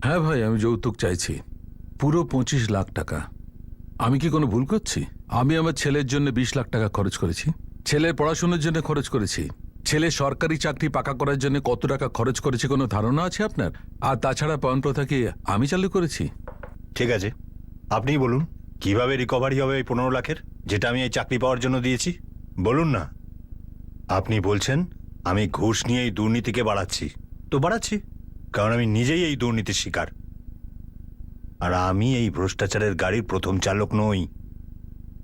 হ্যাঁ ভাই, আমি যৌতুক চাইছি, পুরো 25 লাখ টাকা। আমি কি কোনো ভুল করছি? আমি আমার ছেলের জন্য 20 লাখ টাকা খরচ করেছি, ছেলের পড়াশোনার জন্য খরচ করেছি, ছেলে সরকারি চাকরি পাকা করার জন্য কত টাকা খরচ করেছে কোনো ধারণা আছে আপনার? আর তাছাড়া পণ প্রথা কি আমি চালু করেছি? ঠিক আছে, আপনিই বলুন কিভাবে রিকভারি হবে এই 15 লাখের, যেটা আমি এই চাকরি পাওয়ার জন্য দিয়েছি? বলুন না। আপনি বলছেন আমি ঘুষ নিয়ে এই দুর্নীতিকে বাড়াচ্ছি, তো বাড়াচ্ছি, কারণ আমি নিজেই এই দুর্নীতির শিকার। আর আমি এই ভ্রষ্টাচারের গাড়ির প্রথম চালক নই,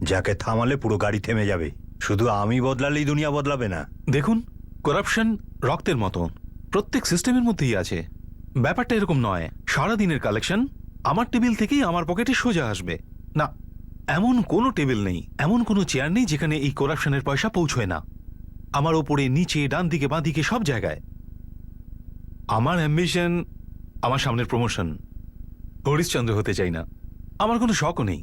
যাকে থামালে পুরো গাড়ি থেমে যাবে। শুধু আমি বদলালেই দুনিয়া বদলাবে না। দেখুন, করাপশন রক্তের মতন, প্রত্যেক সিস্টেমের মধ্যেই আছে। ব্যাপারটা এরকম নয় সারাদিনের কালেকশন আমার টেবিল থেকেই আমার পকেটে সোজা আসবে না। এমন কোনো টেবিল নেই, এমন কোনো চেয়ার নেই যেখানে এই করাপশনের পয়সা পৌঁছয় না। আমার ওপরে, নিচে, ডান দিকে, বাঁ দিকে, সব জায়গায়। আমার অ্যাম্বিশন আমার সামনের প্রমোশন। হরিশচন্দ্র হতে চাই না, আমার কোনো শখও নেই।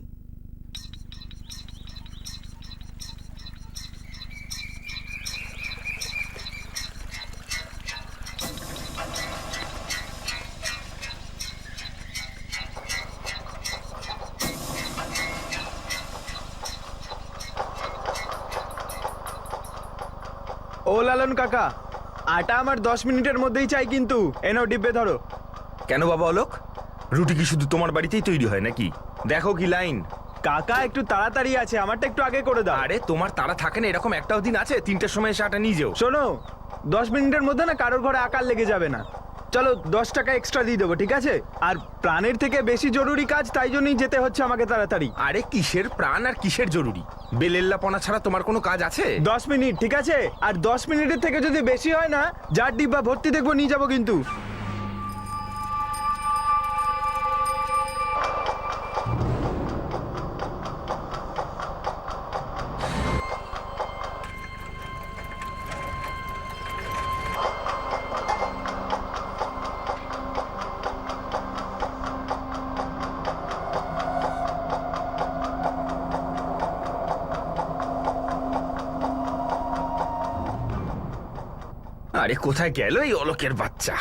ও লালন কাকা, আটা আমার 10 মিনিটের মধ্যেই চাই কিন্তু। এনাও ডিব্বে ধরো। কেন বাবা অলোক, রুটি কি শুধু তোমার বাড়িতেই তৈরি হয় নাকি? দেখো কি লাইন। কাকা একটু তাড়াতাড়ি আছে, আমারটা একটু আগে করে দাও। আরে তোমার তাড়া থাকে না, এরকম একটাও দিন আছে 3টের সময় এসে আটা নিয়ে যাও। শোনো, 10 মিনিটের মধ্যে না কারোর ঘরে আকার লেগে যাবে না। চলো 10 টাকা এক্সট্রা দিয়ে দেবো, ঠিক আছে? আর প্রাণের থেকে বেশি জরুরি কাজ, তাই জন্যই যেতে হচ্ছে আমাকে তাড়াতাড়ি। আরে কিসের প্রাণ আর কিসের জরুরি? বেলেল্লাপনা ছাড়া তোমার কোনো কাজ আছে? 10 মিনিট, ঠিক আছে? আর 10 মিনিটের থেকে যদি বেশি হয় না, যার ডিব্বা ভর্তি দেখবো নিয়ে যাবো কিন্তু। আরে কোথায় গেল এই অলোকের বাচ্চা?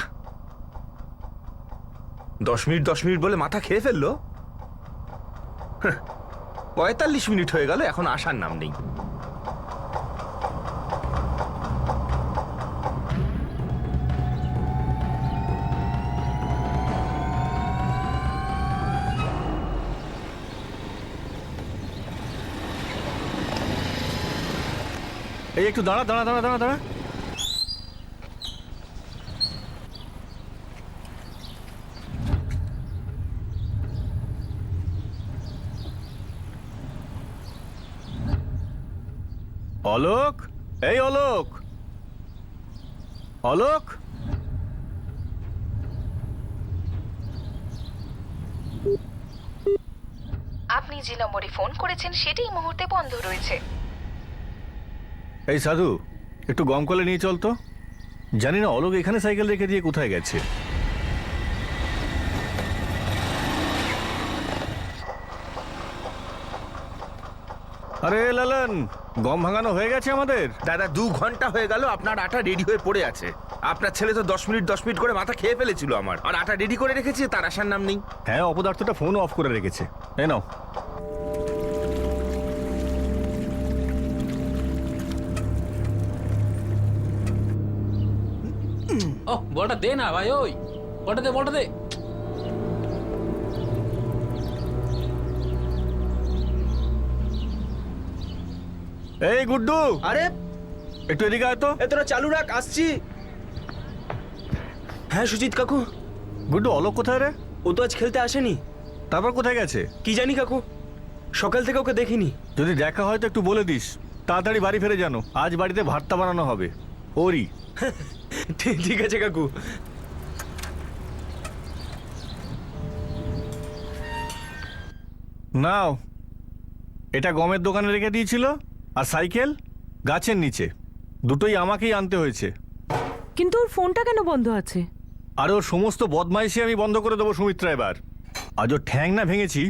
10 মিনিট 10 মিনিট বলে মাথা খেয়ে ফেললো। 45 মিনিট হয়ে গেল, এখন আসার নাম নেই। এই একটু দাঁড়া দাঁড়া দাঁড়া দাঁড়া দাঁড়া। অলোক, এই অলোক, অলোক। আপনি যে নম্বরে ফোন করেছেন সেটি এই মুহূর্তে বন্ধ রয়েছে। এই সাধু, একটু গম কলে নিয়ে চল তো। জানি না অলোক এখানে সাইকেল রেখে দিয়ে কোথায় গেছে। আরে লালন, গম ভাঙানো হয়ে গেছে আমাদের। দাদা 2 ঘন্টা হয়ে গেল আপনার আটা রেডি হয়ে পড়ে আছে। আপনার ছেলে তো 10 মিনিট 10 মিনিট করে মাথা খেয়ে ফেলেছিল আমার, আর আটা রেডি করে রেখেছি, তার আসার নাম নেই। হ্যাঁ, অপদার্থটা ফোন অফ করে রেখেছে। এই নাও। ও বলটা দে না ভাই, ওই বলটা দে, বলটা দে। এই গুড্ডু, আরে একটু এদিকে আয় তো। এ তোরা চালু রাখ, আসছি। হ্যাঁ সুজিত কাকু। গুড্ডু, অলোক কোথায় রে? ও তো আজ খেলতে আসেনি। তারপর কোথায় গেছে? কি জানি কাকু, সকাল থেকে ওকে দেখিনি। যদি দেখা হয় তো একটু বলে দিস, তাড়াতাড়ি বাড়ি ফিরে জানো। আজ বাড়িতে ভর্তা বানানো হবে ওরই। ঠিক আছে কাকু। নাও, এটা গমের দোকানে রেখে দিয়েছিল, আর সাইকেল গাছের নিচে। দুটোই আমাকেই আনতে হয়েছে। কিন্তু ওর ফোনটা কেন বন্ধ আছে? আর ওর সমস্ত বদমাইশি আমি বন্ধ করে দেবো সুমিত্রা এবার। আজ ওর ঠ্যাং না ভেঙেছি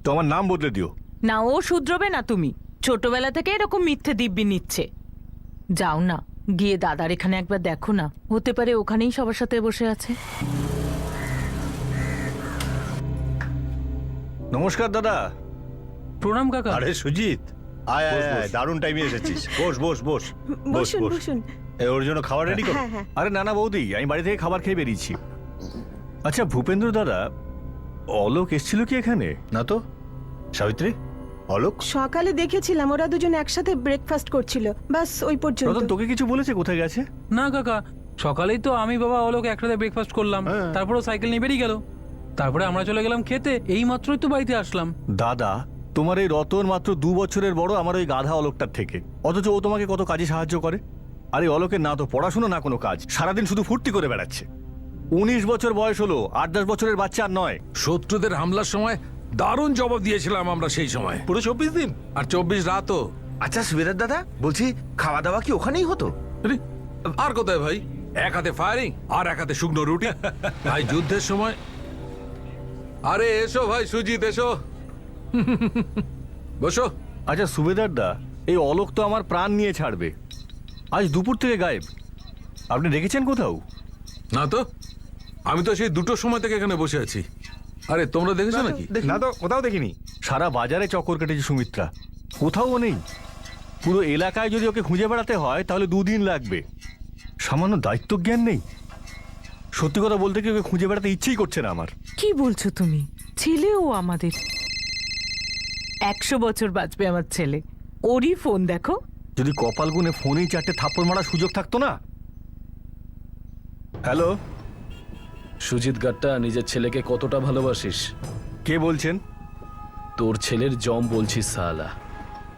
তো আমার নাম বদলে দিও। না, ও শুধরবে না। তুমি ছোটবেলা থেকে এরকম মিথ্যে দিব্যি নিচ্ছে। যাও না, গিয়ে দাদার এখানে একবার দেখো না, হতে পারে ওখানেই সবার সাথে বসে আছে। নমস্কার দাদা। প্রণাম কাকা। আরে সুজিত, আয় আয় আয়, দারুণ টাইমে এসেছিস। বস বস বস বস বস। এ, ওর জন্য খাবার রেডি কর। আরে না না বৌদি, আমি বাড়ি থেকে খাবার খেয়ে বেরিয়েছি। আচ্ছা ভূপেন্দ্র দাদা, অলোক এসেছিল কি এখানে? না তো। সাবিত্রী, অলোক? সকালে দেখেছিলাম ওরা দুজন একসাথে ব্রেকফাস্ট করছিল, বাস ওই পর্যন্ত। রতন তোকে কিছু বলেছে কোথায় গেছে? না কাকা, সকালেই তো আমি বাবা অলোক একসাথে ব্রেকফাস্ট করলাম, হ্যাঁ। তারপরে সাইকেল নিয়ে বেরিয়ে গেল, তারপরে আমরা চলে গেলাম খেতে, এই মাত্রই তো বাড়িতে আসলাম। দাদা, তোমার এই রতন মাত্র 2 বছরের বড় আমার ওই গাধা অলোকটার থেকে, অথচ ও তোমাকে কত কাজে সাহায্য করে। আরে অলোকের না তো পড়াশোনা না কোনো কাজ, সারাদিন শুধু ফুর্তি করে বেড়াচ্ছে। 19 বছর বয়স হলো, 8-10 বছরের বাচ্চা আর নয়। শত্রুদের হামলার সময় দারুণ জবাব দিয়েছিলাম আমরা সেই সময়। পুরো 24 দিন। আর 24 রাতও। আচ্ছা সুবেদার দাদা, বলছি খাওয়া দাওয়া কি ওখানেই হতো? আরে, আর কোথায় ভাই? এক হাতে ফায়ারিং আর এক হাতে শুকনো রুটি। ভাই যুদ্ধের সময়। আরে এসো ভাই সুজিত, এসো। বসো। আচ্ছা সুবেদার দা, এই অলোক তো আমার প্রাণ নিয়ে ছাড়বে। আজ দুপুর থেকে গায়েব, আপনি দেখেছেন কোথাও? না তো, আমি তো সেই 2টোর সময় থেকে এখানে বসে আছি। আরে তোমরা দেখেছো নাকি? না তো, কোথাও দেখিনি। সারা বাজারে চক্কর কেটেছে সুমিত্রা, কোথাও ও নেই। পুরো এলাকায় যদি ওকে খুঁজে বেড়াতে হয় তাহলে 2 দিন লাগবে। সামান্য দায়িত্ব জ্ঞান নেই। সত্যি কথা বলতে কি, ওকে খুঁজে বেড়াতে ইচ্ছেই করছে না আমার। কি বলছো তুমি? ছেলেও আমাদের। 100 বছর বাঁচবে আমার ছেলে। ওরই ফোন দেখো। যদি কপাল গুনে ফোনেই 4টে থাপ্পড় মারার সুযোগ থাকতো না। হ্যালো, সুজিত গাট্টা, নিজের ছেলেকে কতটা ভালোবাসিস? কে বলছেন? তোর ছেলের জম বলছিস সালা।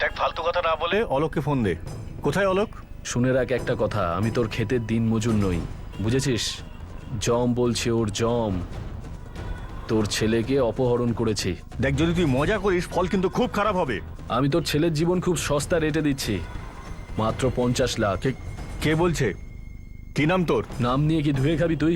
দেখ, ফালতু কথা না বলে অলোককে ফোন দে। কোথায় অলোক? শুনে রাখ একটা কথা, আমি তোর ক্ষেতের দিন মজুর নই, বুঝেছিস? জম বলছে, ওর জম তোর ছেলেকে অপহরণ করেছে। দেখ, যদি তুই মজা করিস ফল কিন্তু খুব খারাপ হবে। আমি তোর ছেলের জীবন খুব সস্তা রেটে দিচ্ছি, মাত্র 50 লাখ। কে বলছে? কি নাম তোর? নাম নিয়ে কি ধুয়ে খাবি তুই?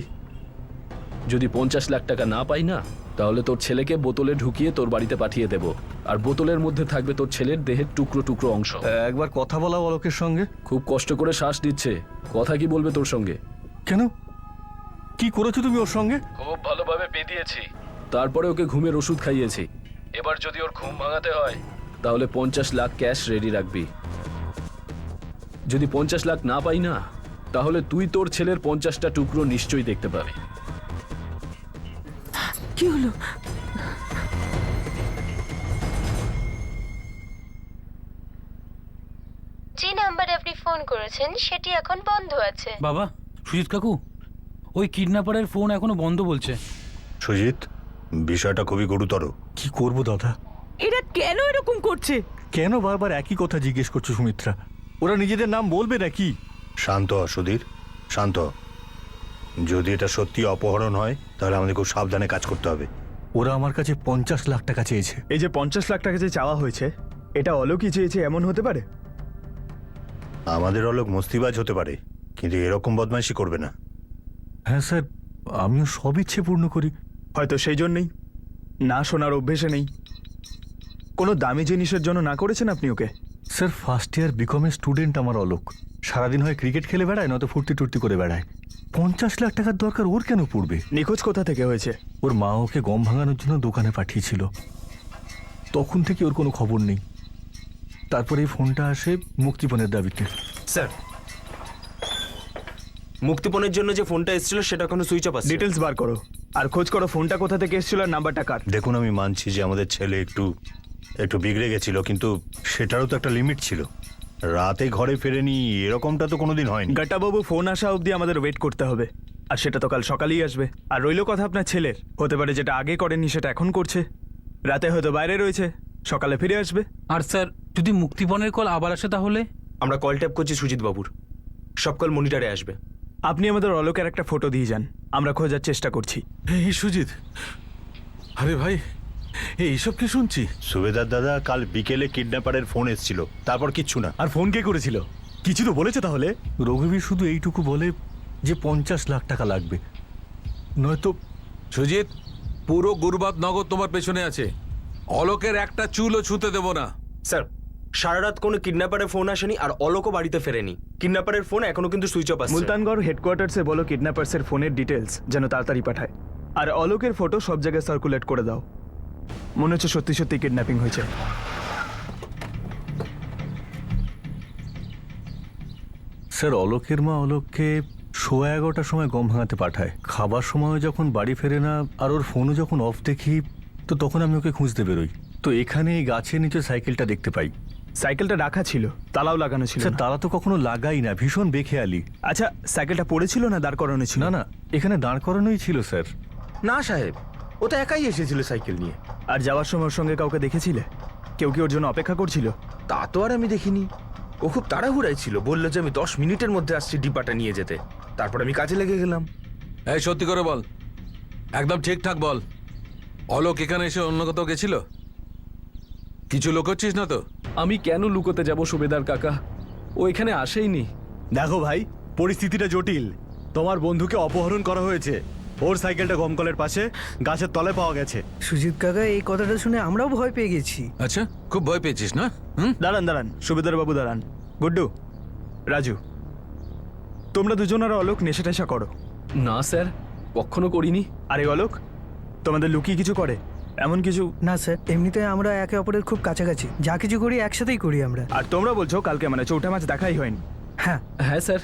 যদি 50 লাখ টাকা না পাই না, তাহলে তোর ছেলেকে বোতলে ঢুকিয়ে তোর বাড়িতে পাঠিয়ে দেব, আর বোতলের মধ্যে থাকবে তোর ছেলের দেহের টুকরো টুকরো অংশ। একবার কথা বলা অলোকের সঙ্গে। খুব কষ্ট করে শ্বাস দিচ্ছে, কথা কি বলবে তোর সঙ্গে? কেন, কি করেছো তুমি ওর সঙ্গে? খুব ভালোভাবে পেদিয়েছি, তারপরে ওকে ঘুমের ওষুধ খাইয়েছি। এবার যদি ওর ঘুম ভাঙাতে হয় তাহলে 50 লাখ ক্যাশ রেডি রাখবি। যদি 50 লাখ না পাই না, তাহলে তুই তোর ছেলের 50টা টুকরো নিশ্চয়ই দেখতে পাবি। কি হলো? যে নাম্বারে আপনি ফোন করেছেন সেটি এখন বন্ধ আছে। বাবা, সুজিত কাকু, ওই কিডন্যাপারের ফোন এখনো বন্ধ বলছে। সুজিত, বিষয়টা খুবই গুরুতর। কি করব দাদা? এরা কেন এরকম করছে? কেন বারবার একই কথা জিজ্ঞেস করছো সুমিত্রা? ওরা নিজেদের নাম বলবে নাকি? শান্ত হ সুধীর, শান্ত হ। যদি এটা সত্যি অপহরণ হয় তাহলে আমাদের খুব সাবধানে কাজ করতে হবে। ওরা আমার কাছে 50 লাখ টাকা চেয়েছে। এই যে 50 লাখ টাকা যে চাওয়া হয়েছে, এটা অলোকই চেয়েছে এমন হতে পারে? আমাদের অলোক মস্তিবাজ হতে পারে, কিন্তু এরকম বদমাইশি করবে না। হ্যাঁ স্যার, আমিও সব ইচ্ছে পূর্ণ করি। হয়তো সেই জন্যই না শোনার অভ্যেসে নেই। কোনো দামি জিনিসের জন্য না করেছেন আপনি ওকে? স্যার, ফার্স্ট ইয়ার বিকমের স্টুডেন্ট আমার অলোক। সারাদিন হয় ক্রিকেট খেলে বেড়ায়, নয়তো ফুর্তি টুর্তি করে বেড়ায়। 50 লাখ টাকার দরকার ওর কেন পড়বে? নিখোঁজ কোথা থেকে হয়েছে? ওর মা ওকে গম ভাঙানোর জন্য দোকানে পাঠিয়েছিল, তখন থেকে ওর কোনো খবর নেই। তারপরে এই ফোনটা আসে মুক্তিপণের দাবিতে। স্যার, মুক্তিপণের জন্য যে ফোনটা এসেছিল সেটা এখনো সুইচ অফ আছে। ডিটেলস বার করো আর খোঁজ করো ফোনটা কোথা থেকে এসেছিল আর নাম্বারটা কার। দেখুন, আমি মানছি যে আমাদের ছেলে একটু বিগড়ে গেছিল, কিন্তু সেটারও তো একটা লিমিট ছিল। রাতে ঘরে ফেরেনি, এরকমটা তো কোনোদিন হয়নি। গাট্টাবাবু, ফোন আসা অবধি আমাদের ওয়েট করতে হবে, আর সেটা তো কাল সকালেই আসবে। আর রইল কথা আপনার ছেলের, হতে পারে যেটা আগে করেনি সেটা এখন করছে। রাতে হয়তো বাইরে রয়েছে, সকালে ফিরে আসবে। আর স্যার, যদি মুক্তিপণের কল আবার আসে তাহলে? আমরা কল ট্যাপ করছি সুজিত বাবুর, সব কল মনিটরে আসবে। আপনি আমাদের অলোকের একটা ফটো দিয়ে যান, আমরা খোঁজার চেষ্টা করছি। এই সুজিত, আরে ভাই, এইসব কি শুনছি? সুবেদার দাদা, কাল বিকেলে কিডন্যাপারের ফোন এসেছিল, তারপর কিচ্ছু না। আর ফোন কে করেছিল? কিছু তো বলেছে তাহলে? রঘুবীর শুধু এইটুকু বলে যে 50 লাখ টাকা লাগবে, নয়তো। সুজিত, পুরো গুরবাদ নগদ তোমার পেছনে আছে। অলোকের একটা চুলও ছুঁতে দেব না। স্যার, সারা রাত কোনো কিডন্যাপারের ফোন আসেনি আর অলোকও বাড়িতে ফেরেনি। কিডন্যাপারের ফোন এখনো কিন্তু সুইচ অফ আছে। মুলতানগড় হেডকোয়ার্টার্সে বলো কিডন্যাপার্সের ফোনের ডিটেলস যেন তাড়াতাড়ি পাঠায়, আর অলোকের ফটো সব জায়গায় সার্কুলেট করে দাও। মনে হচ্ছে সত্যি সত্যি কিডন্যাপিং হয়েছে। স্যার অলোকের মা অলোককে 11:15টার সময় গম ভাঙাতে পাঠায়। খাবার সময় যখন বাড়ি ফেরে না আর ওর ফোনও যখন অফ দেখি, তো তখন আমি ওকে খুঁজতে বেরোই। তো এখানে এই গাছের নিচে সাইকেলটা দেখতে পাই। সাইকেলটা রাখা ছিল, তালাও লাগানো ছিল স্যার না। তারা তো কখনো লাগাই না, ভীষণ বেখেয়ালি। আচ্ছা, সাইকেলটা পড়েছিল না দাঁড় করানো ছিল? না না, এখানে দাঁড় করানোই ছিল স্যার। না সাহেব, ও তো একাই এসেছিল সাইকেল নিয়ে। আর যাওয়ার সময় ওর সঙ্গে কাউকে দেখেছিলে? কেউ কি ওর জন্য অপেক্ষা করছিল? তা তো আর আমি দেখিনি। ও খুব তাড়াহুড়াই ছিল, বললো যে আমি 10 মিনিটের মধ্যে আসছি ডিব্বাটা নিয়ে যেতে। তারপর আমি কাজে লেগে গেলাম। এই সত্যি করে বল, একদম ঠিকঠাক বল। অলোক এখানে এসে অন্য কোথাও গেছিল? কিছু লুকোচ্ছিস না তো? আমি কেন লুকোতে যাব সুবেদার কাকা? ও এখানে আসেইনি। দেখো ভাই, পরিস্থিতিটা জটিল। তোমার বন্ধুকে অপহরণ করা হয়েছে। ওর সাইকেলটা গমকলের পাশে গাছের তলায় পাওয়া গেছে। সুজিত কাকা, এই কথাটা শুনে আমরাও ভয় পেয়ে গেছি। আচ্ছা, খুব ভয় পেয়েছিস না? দাঁড়ান দাঁড়ান, সুবেদার বাবু দাঁড়ান। গুড্ডু, রাজু, তোমরা দুজন আর অলোক নেশা টেশা করো? না স্যার, কখনো করিনি। আরে অলোক, তোমাদের লুকিয়ে কিছু করে এমন কিছু? না স্যার, এমনিতে আমরা একে অপরের খুব কাছাকাছি, যা কিছু করি একসাথেই করি আমরা। আর তোমরা বলছো কালকে মানে চৌঠা মাছ দেখাই হয়নি? হ্যাঁ হ্যাঁ স্যার।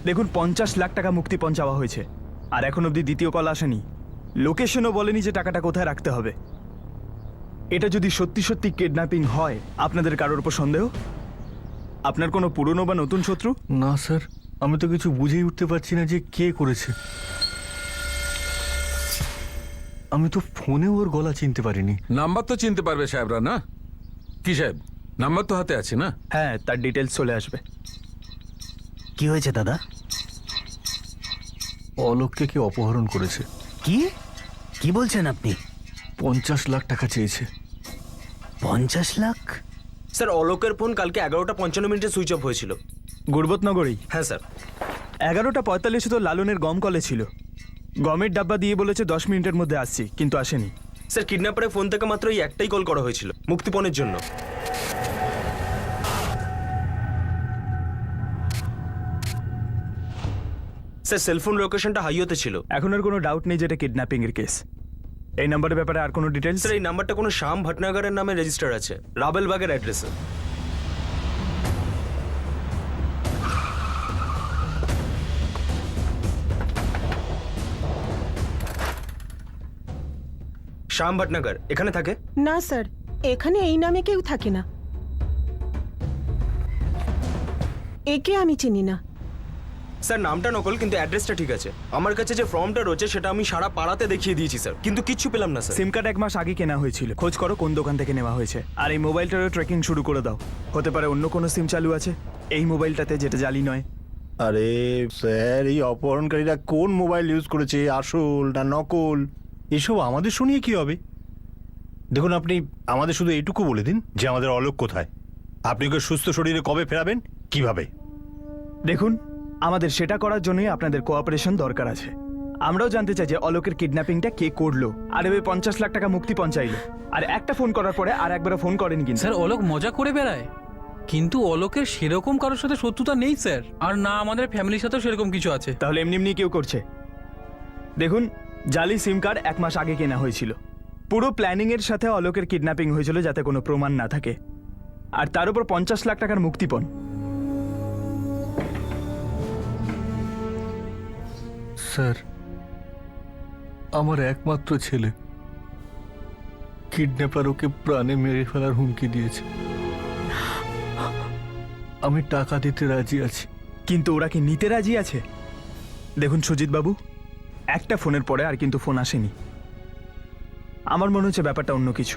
দেখুন, 50 লাখ টাকা মুক্তিপণ চাওয়া হয়েছে, আর এখন অবধি দ্বিতীয় কল আসেনি। লোকেশনও বলেনি যে টাকাটা কোথায় রাখতে হবে। এটা যদি সত্যি সত্যি কিডন্যাপিং হয়, আপনাদের কারোর উপর সন্দেহ? আপনার কোনো পুরনো বা নতুন শত্রু? না স্যার, আমি তো কিছু বুঝেই উঠতে পারছি না যে কে করেছে। আমি তো ফোনেও ওর গলা চিনতে পারিনি। নাম্বার তো চিনতে পারবে সাহেবরা, না কি সাহেব? নাম্বার তো হাতে আছে না? হ্যাঁ, তার ডিটেলস চলে আসবে। কি হয়েছে দাদা? অলোককে কে অপহরণ করেছে। কি কি বলছেন আপনি? 50 লাখ টাকা চেয়েছে। 50 লাখ? স্যার অলোকের ফোন কালকে 11:55 সুইচ অফ হয়েছিল। গুরবতনগরেই? হ্যাঁ স্যার। 11:45 তো লালনের গম কলে ছিল। গমের ডাব্বা দিয়ে বলেছে 10 মিনিটের মধ্যে আসছি, কিন্তু আসেনি। স্যার কিডন্যাপারের ফোন থেকে মাত্র এই একটাই কল করা হয়েছিল, মুক্তিপণের জন্য। স্যার সেলফোন লোকেশনটা হাইওতে ছিল। এখন আর কোনো ডাউট নেই যেটা কিডন্যাপিং এর কেস। এই নাম্বারের ব্যাপারে আর কোনো ডিটেলস? স্যার এই নাম্বারটা কোনো শ্যাম ভটনাগরের নামে রেজিস্টার আছে, রাবেলবাগের অ্যাড্রেসে। শ্যাম ভটনাগর এখানে থাকে? না স্যার, এখানে এই নামে কেউ থাকে না। একে আমি চিনি না। স্যার নামটা নকল, কিন্তু অ্যাড্রেসটা ঠিক আছে। আমার কাছে যে ফর্মটা রয়েছে সেটা আমি সারা পাড়াতে দেখিয়ে দিয়েছি স্যার, কিন্তু কিচ্ছু পেলাম না স্যার। সিম কার্ড 1 মাস আগে কেনা হয়েছিল। খোঁজ করো কোন দোকান থেকে নেওয়া হয়েছে, আর এই মোবাইলটারও ট্র্যাকিং শুরু করে দাও। হতে পারে অন্য কোনো সিম চালু আছে এই মোবাইলটাতে, যেটা জালি নয়। আরে স্যার, এই অপহরণকারীরা কোন মোবাইল ইউজ করেছে, আসল না নকল, এসব আমাদের শুনিয়ে কি হবে? দেখুন, আপনি আমাদের শুধু এইটুকু বলে দিন যে আমাদের অলোক কোথায়, আপনি ওকে সুস্থ শরীরে কবে ফেরাবেন, কিভাবে। দেখুন, আমাদের সেটা করার জন্যই আপনাদের কোঅপারেশন দরকার আছে। আমরাও জানতে চাই যে অলোকের কিডন্যাপিংটা কে করলো, আর এবার 50 লাখ টাকা মুক্তিপণ চাইলো। আর একটা ফোন করার পরে আর একবারও ফোন করেনি কিন্তু। স্যার, অলোক মজা করে বেড়ায়, কিন্তু অলোকের সেরকম কারোর সাথে শত্রুতা নেই স্যার। আর না আমাদের ফ্যামিলির সাথেও সেরকম কিছু আছে। তাহলে এমনি এমনি কেউ করছে? দেখুন, জালি সিম কার্ড 1 মাস আগে কেনা হয়েছিল। পুরো প্ল্যানিং এর সাথে অলোকের কিডন্যাপিং হয়েছিল, যাতে কোনো প্রমাণ না থাকে। আর তার উপর 50 লাখ টাকার মুক্তিপণ। স্যার, আমার একমাত্র ছেলে, কিডন্যাপার ওকে প্রাণে মেরে ফেলার হুমকি দিয়েছে। আমি টাকা দিতে রাজি আছি। কিন্তু ওরা কি নিতে রাজি আছে? দেখুন সুজিত বাবু, একটা ফোনের পরে আর কিন্তু ফোন আসেনি। আমার মনে হচ্ছে ব্যাপারটা অন্য কিছু।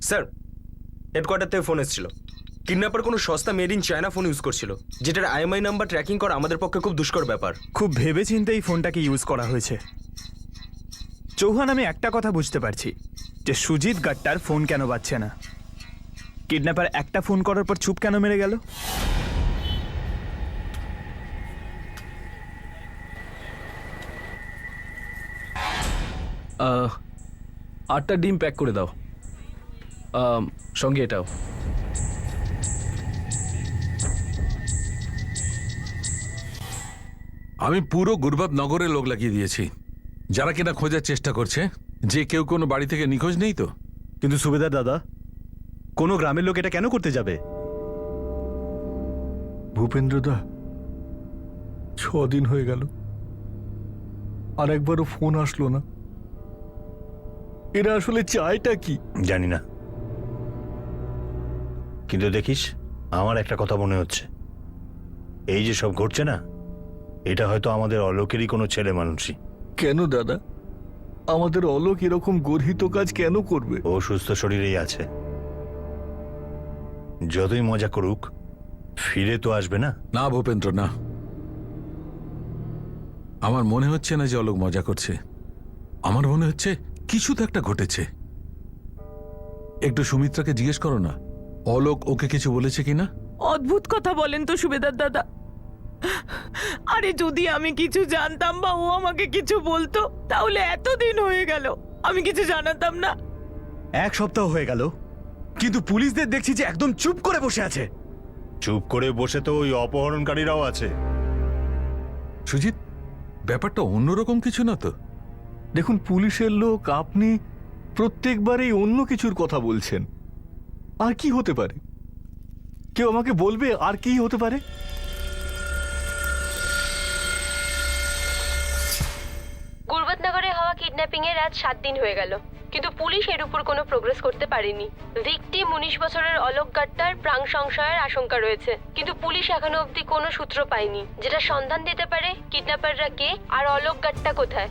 স্যার হেডকোয়ার্টার থেকে ফোন এসেছিল। কিডন্যাপার কোনো সস্তা made in China phone use করছিল, যেটার আইএমআই নাম্বার ট্র্যাকিং করা আমাদের পক্ষে খুব দুষ্কর ব্যাপার। খুব ভেবেচিন্তে এই ফোনটাকে ইউজ করা হয়েছে। চৌহান, আমি একটা কথা বুঝতে পারছি যে সুজিত গাট্টার ফোন কেন বাজছে না। কিডন্যাপার একটা ফোন করার পর চুপ কেন মেরে গেল? আটটা ডিম প্যাক করে দাও, সঙ্গে এটাও। আমি পুরো গুরবাদ নগরে লোক লাগিয়ে দিয়েছি, যারা কিনা খোঁজার চেষ্টা করছে যে কেউ কোনো বাড়ি থেকে নিখোঁজ নেই তো। কিন্তু সুবেদার দাদা, কোনো গ্রামের লোক এটা কেন করতে যাবে? ভূপেন্দ্রদা, 6 দিন হয়ে গেল, আর একবারও ফোন আসলো না। এরা আসলে চায়টা কি? জানি না, কিন্তু দেখিস, আমার একটা কথা মনে হচ্ছে, এই যে সব ঘটছে না, এটা হয়তো আমাদের অলোকেরই কোনো ছেলে মানুষই। কেন দাদা? আমাদের অলোক এরকম গর্হিত কাজ কেন করবে? ও সুস্থ শরীরেই আছে, যতই মজা করুক ফিরে তো আসবে না। না ভূপেন্দ্র, না, আমার মনে হচ্ছে না যে অলোক মজা করছে। আমার মনে হচ্ছে কিছু তো একটা ঘটেছে। একটু সুমিত্রাকে জিজ্ঞেস করো না, অলোক ওকে কিছু বলেছে কিনা। অদ্ভুত কথা বলেন তো সুবেদার দাদা। আরে যদি আমি কিছু জানতাম বা ও আমাকে কিছু বলতো, তাহলে এতদিন হয়ে গেল আমি কিছু জানাতাম না। 1 সপ্তাহ হয়ে গেল, কিন্তু পুলিশদের দেখছি যে একদম চুপ করে বসে আছে। চুপ করে বসে তো ওই অপহরণকারীরাও আছে। সুজিত, ব্যাপারটা অন্যরকম কিছু না তো? দেখুন, পুলিশের লোক, আপনি প্রত্যেকবারই অন্য কিছুর কথা বলছেন। আর কি হতে পারে? কেউ আমাকে বলবে আর কি হতে পারে? গুরবাতনগরে হওয়া কিডন্যাপিং এর আজ 7 দিন হয়ে গেল, কিন্তু পুলিশ এর উপর কোনো প্রোগ্রেস করতে পারেনি। ভিকটিম 19 বছরের অলোক গাট্টার প্রাণ সংশয়ের আশঙ্কা রয়েছে, কিন্তু পুলিশ এখনো অবধি কোনো সূত্র পায়নি যেটা সন্ধান দিতে পারে কিডন্যাপাররা কে আর অলোক গাট্টা কোথায়।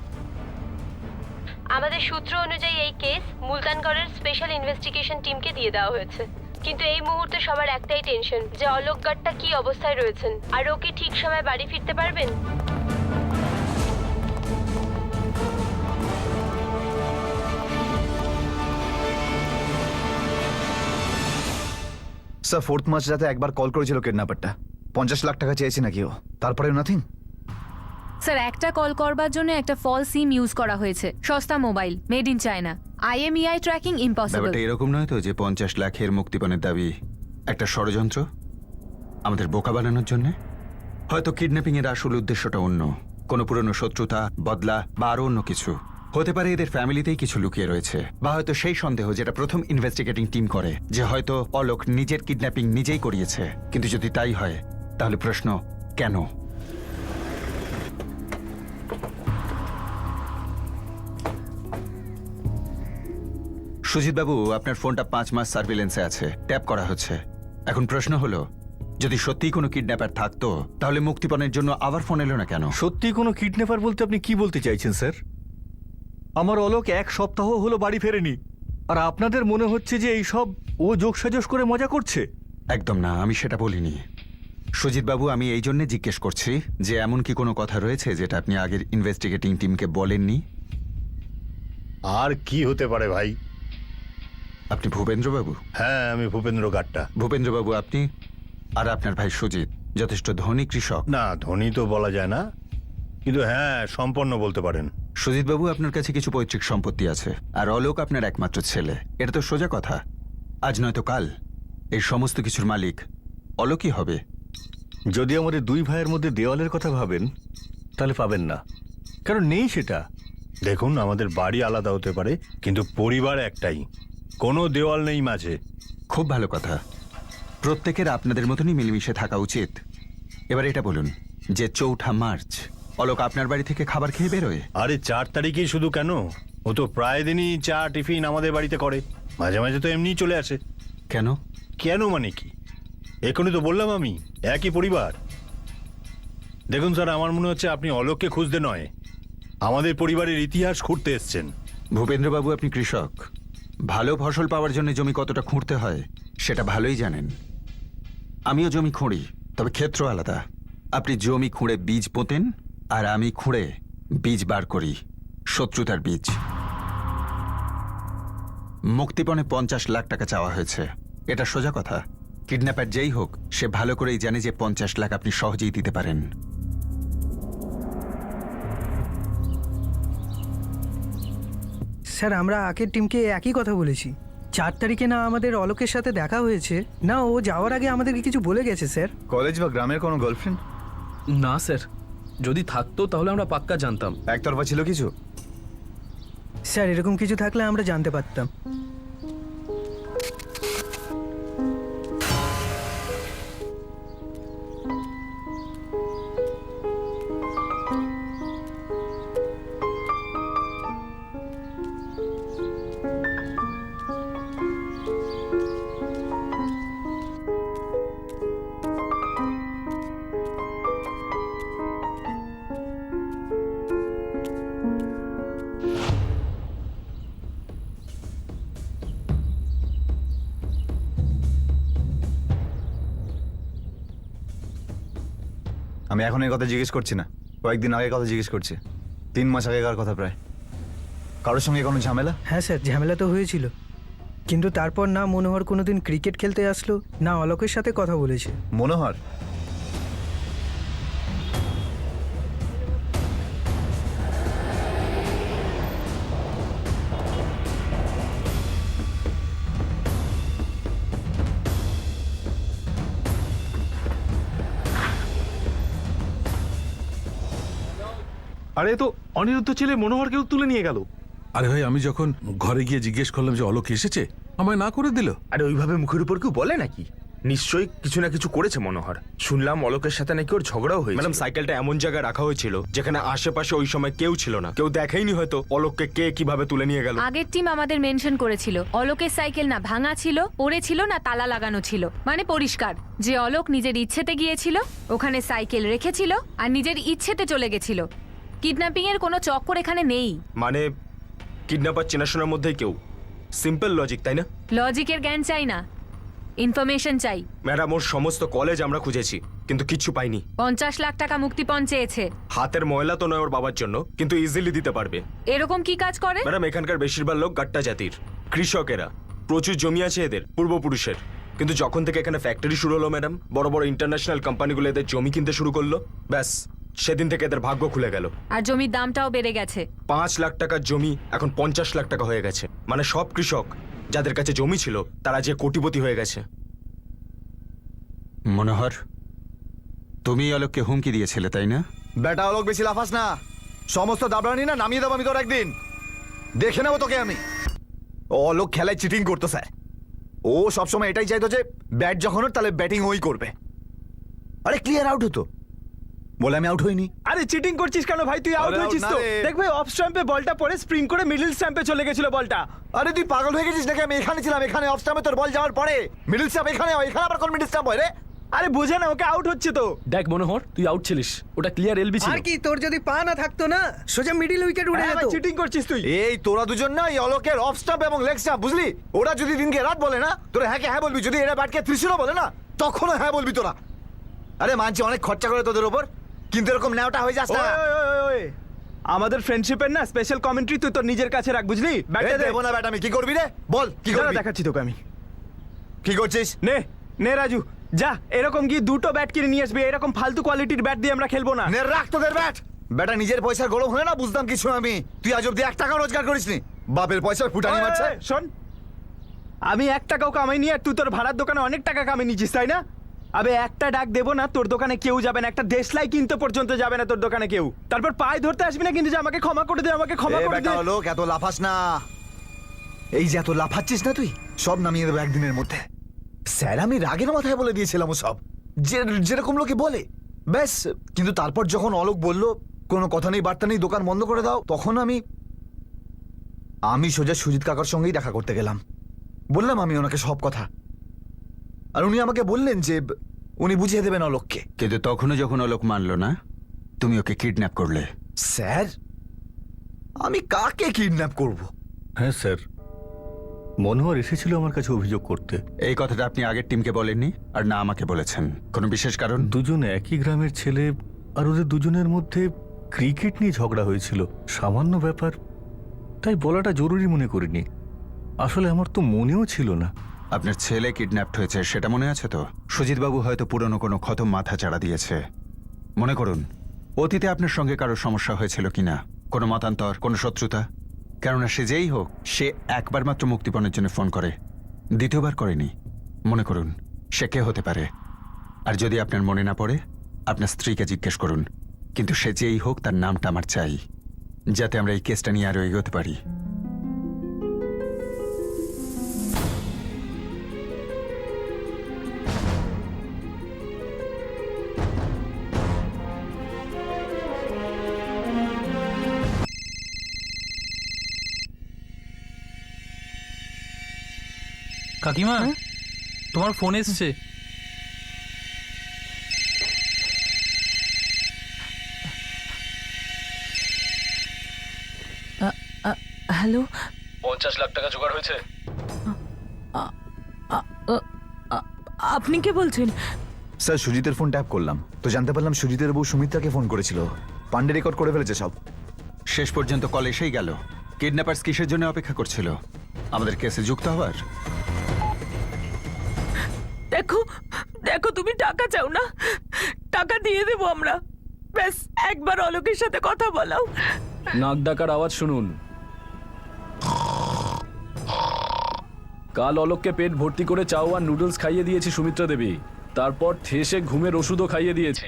আমাদের সূত্র অনুযায়ী এই কেস মুলতানগড়ের স্পেশাল ইনভেস্টিগেশন টিমকে দিয়ে দেওয়া হয়েছে, কিন্তু এই মুহূর্তে সবার একটাই টেনশন যে অলোক গাট্টা কি অবস্থায় রয়েছেন আর ও কি ঠিক সময় বাড়ি ফিরতে পারবেন। স্যার, 4th মার্চ রাতে একবার কল করেছিল কিডন্যাপারটা। 50 লাখ টাকা চেয়েছে নাকি ও, তারপরে নাথিং। স্যার, একটা কল করবার জন্য একটা ফলস সিম ইউজ করা হয়েছে। সস্তা mobile, made in China. IMEI tracking impossible. ব্যাপারটা এরকম নয় তো যে 50 লাখের মুক্তিপণের দাবি একটা ষড়যন্ত্র আমাদের বোকা বানানোর জন্য? হয়তো কিডন্যাপিং এর আসল উদ্দেশ্যটা অন্য, কোনো পুরনো শত্রুতা, বদলা বা আরো অন্য কিছু হতে পারে। এদের ফ্যামিলিতেই কিছু লুকিয়ে রয়েছে, বা হয়তো সেই সন্দেহ যেটা প্রথম ইনভেস্টিগেটিং টিম করে, যে হয়তো অলোক নিজের কিডন্যাপিং নিজেই করিয়েছে। কিন্তু যদি তাই হয়, তাহলে প্রশ্ন কেন? সুজিত বাবু, আপনার ফোনটা 5 মাস সার্ভিলেন্সে আছে, ট্যাপ করা হচ্ছে। এখন প্রশ্ন হলো, যদি সত্যিই কোনো কিডন্যাপার থাকতো, তাহলে মুক্তিপণের জন্য আবার ফোন এলো না কেন? সত্যি কোনো কিডন্যাপার বলতে আপনি কি বলতে চাইছেন স্যার? আমার অলোক 1 সপ্তাহ হলো বাড়ি ফেরেনি, আর আপনাদের মনে হচ্ছে যে এই সব ও যোগসাজশ করে মজা করছে? একদম না, আমি সেটা বলিনি। সুজিত বাবু, আমি এই জন্য জিজ্ঞেস করছি যে এমন কি কোনো কথা রয়েছে যেটা আপনি আগের ইনভেস্টিগেটিং টিমকে বলেননি? আর কি হতে পারে ভাই? আপনি ভূপেন্দ্র বাবু? হ্যাঁ, আমি ভূপেন্দ্র গাট্টা। ভূপেন্দ্র বাবু, আপনি আর আপনার ভাই সুজিত যথেষ্ট ধনী কৃষক। না, ধনী তো বলা যায় না, কিন্তু হ্যাঁ, সম্পন্ন বলতে পারেন। সুজিত বাবু, আপনার কাছে কিছু পৈতৃক সম্পত্তি আছে, আর অলোক আপনার একমাত্র ছেলে। এটা তো সোজা কথা, আজ নয়তো কাল এই সমস্ত কিছুর মালিক অলোকই হবে। যদি আমাদের 2 ভাইয়ের মধ্যে দেওয়ালের কথা ভাবেন, তাহলে পাবেন না, কারণ নেই সেটা। দেখুন, আমাদের বাড়ি আলাদা হতে পারে, কিন্তু পরিবার একটাই, কোনো দেওয়াল নেই মাঝে। খুব ভালো কথা, প্রত্যেকের আপনাদের মতনই মিলেমিশে থাকা উচিত। এবার এটা বলুন যে 4 মার্চ অলোক আপনার বাড়ি থেকে খাবার খেয়ে বেরোয়? আরে 4 তারিখেই শুধু কেন, ও তো প্রায় দিনই চা টিফিন আমাদের বাড়িতে করে, মাঝে মাঝে তো এমনিই চলে আসে। কেন? কেন মানে কি? এখনই তো বললাম আমি, একই পরিবার। দেখুন স্যার, আমার মনে হচ্ছে আপনি অলোককে খুঁজতে নয়, আমাদের পরিবারের ইতিহাস খুঁড়তে এসছেন। ভূপেন্দ্রবাবু, আপনি কৃষক, ভালো ফসল পাওয়ার জন্য জমি কতটা খুঁড়তে হয় সেটা ভালোই জানেন। আমিও জমি খুঁড়ি, তবে ক্ষেত্র আলাদা। আপনি জমি খুঁড়ে বীজ পোতেন, আর আমি খুঁড়ে বীজ বার করি, শত্রুতার বীজ। মুক্তিপণে 50 লাখ টাকা চাওয়া হয়েছে, এটা সোজা কথা। কিডন্যাপার যেই হোক, সে ভালো করেই জানে যে 50 লাখ আপনি সহজেই দিতে পারেন। স্যার, আমরা আগের টিমকে একই কথা বলেছি। 4 তারিখে না আমাদের অলোকের সাথে দেখা হয়েছে, না ও যাওয়ার আগে আমাদেরকে কিছু বলে গেছে স্যার। কলেজ বা গ্রামের কোনো গার্লফ্রেন্ড? না স্যার, যদি থাকতো তাহলে আমরা পাক্কা জানতাম। একতরফা ছিল কিছু? স্যার এরকম কিছু থাকলে আমরা জানতে পারতাম। আমি এখন এই কথা জিজ্ঞেস করছি না, কয়েকদিন আগে কথা জিজ্ঞেস করছি। 3 মাস আগেকার কথা প্রায়। কারোর সঙ্গে কোনো ঝামেলা? হ্যাঁ স্যার, ঝামেলা তো হয়েছিল, কিন্তু তারপর না মনোহর কোনোদিন ক্রিকেট খেলতে আসলো, না অলোকের সাথে কথা বলেছে। মনোহর? আরে এ তো অনিরুদ্ধ ছেলে মনোহরকেও তুলে নিয়ে গেল। আরে ভাই, আমি যখন ঘরে গিয়ে জিজ্ঞেস করলাম যে অলোক এসেছে, আমায় না করে দিল। আরে ওইভাবে মুখের উপর কেউ বলে নাকি? নিশ্চয়ই কিছু না কিছু করেছে মনোহর। শুনলাম অলোকের সাথে নাকি ওর ঝগড়াও হয়েছে। ম্যাডাম, সাইকেলটা এমন জায়গায় রাখা হয়েছিল যেখানে আশেপাশে ওই সময় কেউ ছিল না, কেউ দেখেইনি হয়তো অলোককে কে কিভাবে তুলে নিয়ে গেল। আগের টিম আমাদের মেনশন করেছিল অলোকের সাইকেল না ভাঙা ছিল, পড়েছিল না তালা লাগানো ছিল, মানে পরিষ্কার যে অলোক নিজের ইচ্ছেতে গিয়েছিল, ওখানে সাইকেল রেখেছিল আর নিজের ইচ্ছেতে চলে গেছিল। কিডন্যাপিং এর কোনো চক্কর এখানে নেই। মানে কিডন্যাপার চেনাশোনার মধ্যেই কেউ। সিম্পল লজিক, তাই না? লজিকের জ্ঞান চাই না, ইনফরমেশন চাই। ম্যাডাম, ওর সমস্ত কলেজ আমরা খুঁজেছি কিন্তু কিচ্ছু পাইনি। 50 লাখ টাকা মুক্তিপণ চেয়েছে। হাতের ময়লা তো নয় ওর বাবার জন্য, কিন্তু ইজিলি দিতে পারবে। এরকম কি কাজ করে? ম্যাডাম, এখানকার বেশিরভাগ লোক গাট্টা জাতির, কৃষকেরা। প্রচুর জমি আছে এদের পূর্বপুরুষের, কিন্তু যখন থেকে এখানে ফ্যাক্টরি শুরু হলো ম্যাডাম, বড় বড় ইন্টারন্যাশনাল কোম্পানিগুলো এদের জমি কিনতে শুরু করলো, ব্যাস সেদিন থেকে এদের ভাগ্য খুলে গেল। আর জমির দামটাও বেড়ে গেছে। 5 লাখ টাকার জমি এখন 50 লাখ টাকা হয়ে গেছে। মানে সব কৃষক যাদের কাছে জমি ছিল তারা যে কোটিপতি হয়ে গেছে। মনোহর, তুমি অলোককে হুমকি দিয়েছিলে তাই না? বেটা অলোক, বেশি লাফাস না। সমস্ত দাবরানি না নামিয়ে দেবো আমি তোর একদিন। দেখে নেবো তোকে আমি। অলোক খেলায় চিটিং করতো স্যার। ও সবসময় এটাই চাইতো যে ব্যাট যখন ওর তাহলে ব্যাটিং ওই করবে। আরে ক্লিয়ার আউট হতো, বলে আমি আউট হইনি। আরে চিটিং করছিস কেন ভাই? তুই আউট আরে হয়েছিস out তো। না রে। দেখ ভাই, অফ স্ট্যাম্পে বলটা পড়ে স্প্রিং করে মিডল স্ট্যাম্পে চলে গেছিল বলটা। আরে তুই পাগল হয়ে গেছিস নাকি? আমি এখানে ছিলাম, এখানে অফ স্টাম্পে তোর বল যাওয়ার পরে মিডল স্টাম্প এখানে হয়, এখানে আবার কোন মিডল স্টাম্প হয় রে? আরে বুঝে না, ওকে আউট হচ্ছে তো। দেখ মনোহর, তুই আউট ছিলিস, ওটা ক্লিয়ার এলবি ছিল। আর কি, তোর যদি পা না থাকতো না, সোজা মিডিল উইকেট উড়ে যেত। চিটিং করছিস তুই। এই তোরা দুজন না, এই অলোকের অফ স্টাম্প এবং লেগ স্টাম্প, বুঝলি? ওরা যদি দিনকে রাত বলে না, তোরা হ্যাঁ কে হ্যাঁ বলবি। যদি এরা ব্যাটকে ত্রিশূলও বলে না, তখনও হ্যাঁ বলবি তোরা। আরে মানছি অনেক খরচা করে তোদের ওপর, কিন্তু এরকম নেওয়াটা হয়ে যাস না। ওই, আমাদের ফ্রেন্ডশিপের না স্পেশাল কমেন্ট্রি তুই তোর নিজের কাছে রাখ, বুঝলি? ব্যাটটা দে। দেবো না ব্যাট আমি। কি করবি রে? বল কি দাঁড়া, করবি? দেখাচ্ছি তোকে আমি। কি করছিস? নে নে রাজু, যা এরকম কি 2টো ব্যাট কিনে নিয়ে আসবি। এরকম ফালতু কোয়ালিটির ব্যাট দিয়ে আমরা খেলবো না। নে রাখ তোদের ব্যাট। বেটা নিজের পয়সার গরম হলে না বুঝতাম কিছু আমি। তুই আজ অব্দি 1 টাকা রোজগার করিসনি, বাপের পয়সা ফুটানি মারছে। শোন, আমি 1 টাকাও কামাইনি, আর তুই তোর ভাড়ার দোকানে অনেক টাকা কামিয়ে নিচ্ছিস, তাই না? আবে একটা ডাক দেবো না, তোর দোকানে কেউ যাবে না। একটা দেশলাই কিনতে পর্যন্ত যাবে না তোর দোকানে কেউ। তারপর পায়ে ধরতে আসবি না কিন্তু, যে আমাকে ক্ষমা করে দে, আমাকে ক্ষমা করে দে। লোক এত লাফাস না। এই যে এত লাফাচ্ছিস না তুই, সব নামিয়ে দেবো একদিনের মধ্যে। স্যার আমি রাগের মাথায় বলে দিয়েছিলাম ও সব, যেরকম লোকে বলে ব্যাস। কিন্তু তারপর যখন অলোক বলল কোনো কথা নেই বার্তা নেই, দোকান বন্ধ করে দাও, তখন আমি সোজা সুজিত কাকার সঙ্গেই দেখা করতে গেলাম। বললাম আমি ওনাকে সব কথা, আর উনি আমাকে বললেন যে উনি বুঝিয়ে দেবেন অলোককে। কিন্তু তখনও যখন অলোক মানল না, তুমি ওকে কিডন্যাপ করলে। স্যার আমি কাকে কিডন্যাপ করব? হ্যাঁ স্যার, মনোহর এসেছিল আমার কাছে অভিযোগ করতে। এই কথাটা আপনি আগের টিমকে বলেননি, আর না আমাকে বলেছেন। কোনো বিশেষ কারণ? দুজন একই গ্রামের ছেলে, আর ওদের দুজনের মধ্যে ক্রিকেট নিয়ে ঝগড়া হয়েছিল, সামান্য ব্যাপার, তাই বলাটা জরুরি মনে করিনি। আসলে আমার তো মনেও ছিল না। আপনার ছেলে কিডন্যাপড হয়েছে সেটা মনে আছে তো? সুজিতবাবু হয়তো পুরনো কোনো ক্ষত মাথা চাড়া দিয়েছে। মনে করুন অতীতে আপনার সঙ্গে কারো সমস্যা হয়েছিল কিনা, কোনো মতান্তর, কোনো শত্রুতা। কেননা সে যেই হোক, সে একবার মাত্র মুক্তিপণের জন্য ফোন করে, দ্বিতীয়বার করেনি। মনে করুন সে কে হতে পারে। আর যদি আপনার মনে না পড়ে, আপনার স্ত্রীকে জিজ্ঞেস করুন, কিন্তু সে যেই হোক তার নামটা আমার চাই, যাতে আমরা এই কেসটা নিয়ে আরো এগোতে পারি। কাকিমা, তোমার ফোন এসছে। হ্যালো, 50 লাখ টাকা জোগাড় হয়েছে। আপনি কে বলছেন? স্যার, সুজিতের ফোন ট্যাপ করলাম তো জানতে পারলাম সুজিতের বউ সুমিত্রাকে ফোন করেছিল। পান্ডে রেকর্ড করে ফেলেছে সব। শেষ পর্যন্ত কল এসেই গেল। কিডন্যাপার্স কিসের জন্য অপেক্ষা করছিল? আমাদের কেসে যুক্ত হওয়ার। দেখো দেখো, তুমি টাকা চাও না? টাকা দিয়ে দেবো আমরা। ব্যাস একবার অলোকের সাথে কথা বলাও। নাক ডাকার আওয়াজ শুনুন। কাল অলোককে পেট ভর্তি করে চাও আর নুডলস খাইয়ে দিয়েছি সুমিত্রা দেবী। তারপর ঠেসে ঘুমের ওষুধও খাইয়ে দিয়েছি।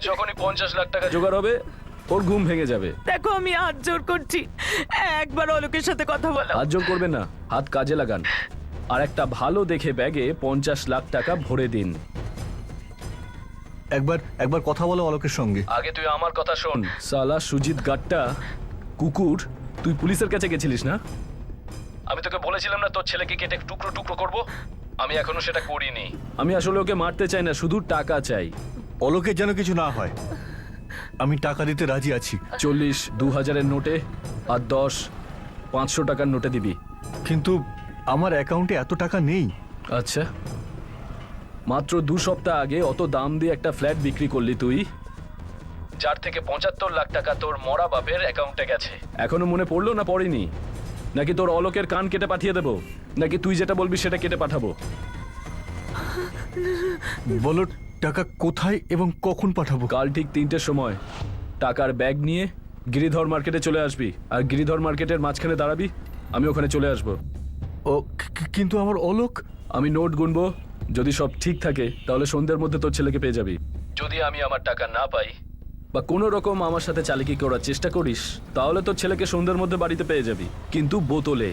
যখনই 50 লাখ টাকা জোগাড় হবে ওর ঘুম ভেঙে যাবে। দেখো, আমি হাত জোর করছি, একবার অলোকের সাথে কথা বলাও। হাত জোর করবেন না, হাত কাজে লাগান। আর একটা ভালো দেখে ব্যাগে 50 লাখ টাকা ভরে দিন। একবার কথা বলো অলোকের সঙ্গে। আগে তুই আমার কথা শোন। সালা সুজিত গাট্টা কুকুর, তুই পুলিশের কাছে গেছিলিস না? আমি তোকে বলেছিলাম না তোর ছেলেকে কেটে টুকরো টুকরো করব? আমি এখনো সেটা করিনি। আমি আসলে ওকে মারতে চাই না, শুধু টাকা চাই। অলোকের যেন কিছু না হয়। আমি টাকা দিতে রাজি আছি। 40, 2000-এর নোটে আর 10, 500 টাকার নোটে দিবি। কিন্তু আমার অ্যাকাউন্টে এত টাকা নেই। আচ্ছা, মাত্র 2 সপ্তাহ আগে অত দাম দিয়ে একটা ফ্ল্যাট বিক্রি করলি তুই, যার থেকে 75 লাখ টাকা তোর মরা বাপের অ্যাকাউন্টে গেছে। এখনো মনে পড়লো না পড়েনি? নাকি তোর অলোকের কান কেটে পাঠিয়ে দেবো? নাকি তুই যেটা বলবি সেটা কেটে পাঠাবো? বলো টাকা কোথায় এবং কখন পাঠাবো? কাল ঠিক 3টের সময় টাকার ব্যাগ নিয়ে গিরিধর মার্কেটে চলে আসবি। আর গিরিধর মার্কেটের মাঝখানে দাঁড়াবি, আমি ওখানে চলে আসবো। ও কিন্তু আমার অলোক। আমি নোট গুনবো, যদি সব ঠিক থাকে তাহলে সন্ধ্যের মধ্যে তোর ছেলেকে পেয়ে যাবি। যদি আমি আমার টাকা না পাই বা কোনো রকম আমার সাথে চালাকি করার চেষ্টা করিস, তাহলে তোর ছেলেকে সন্ধ্যের মধ্যে বাড়িতে পেয়ে যাবি, কিন্তু বোতলে।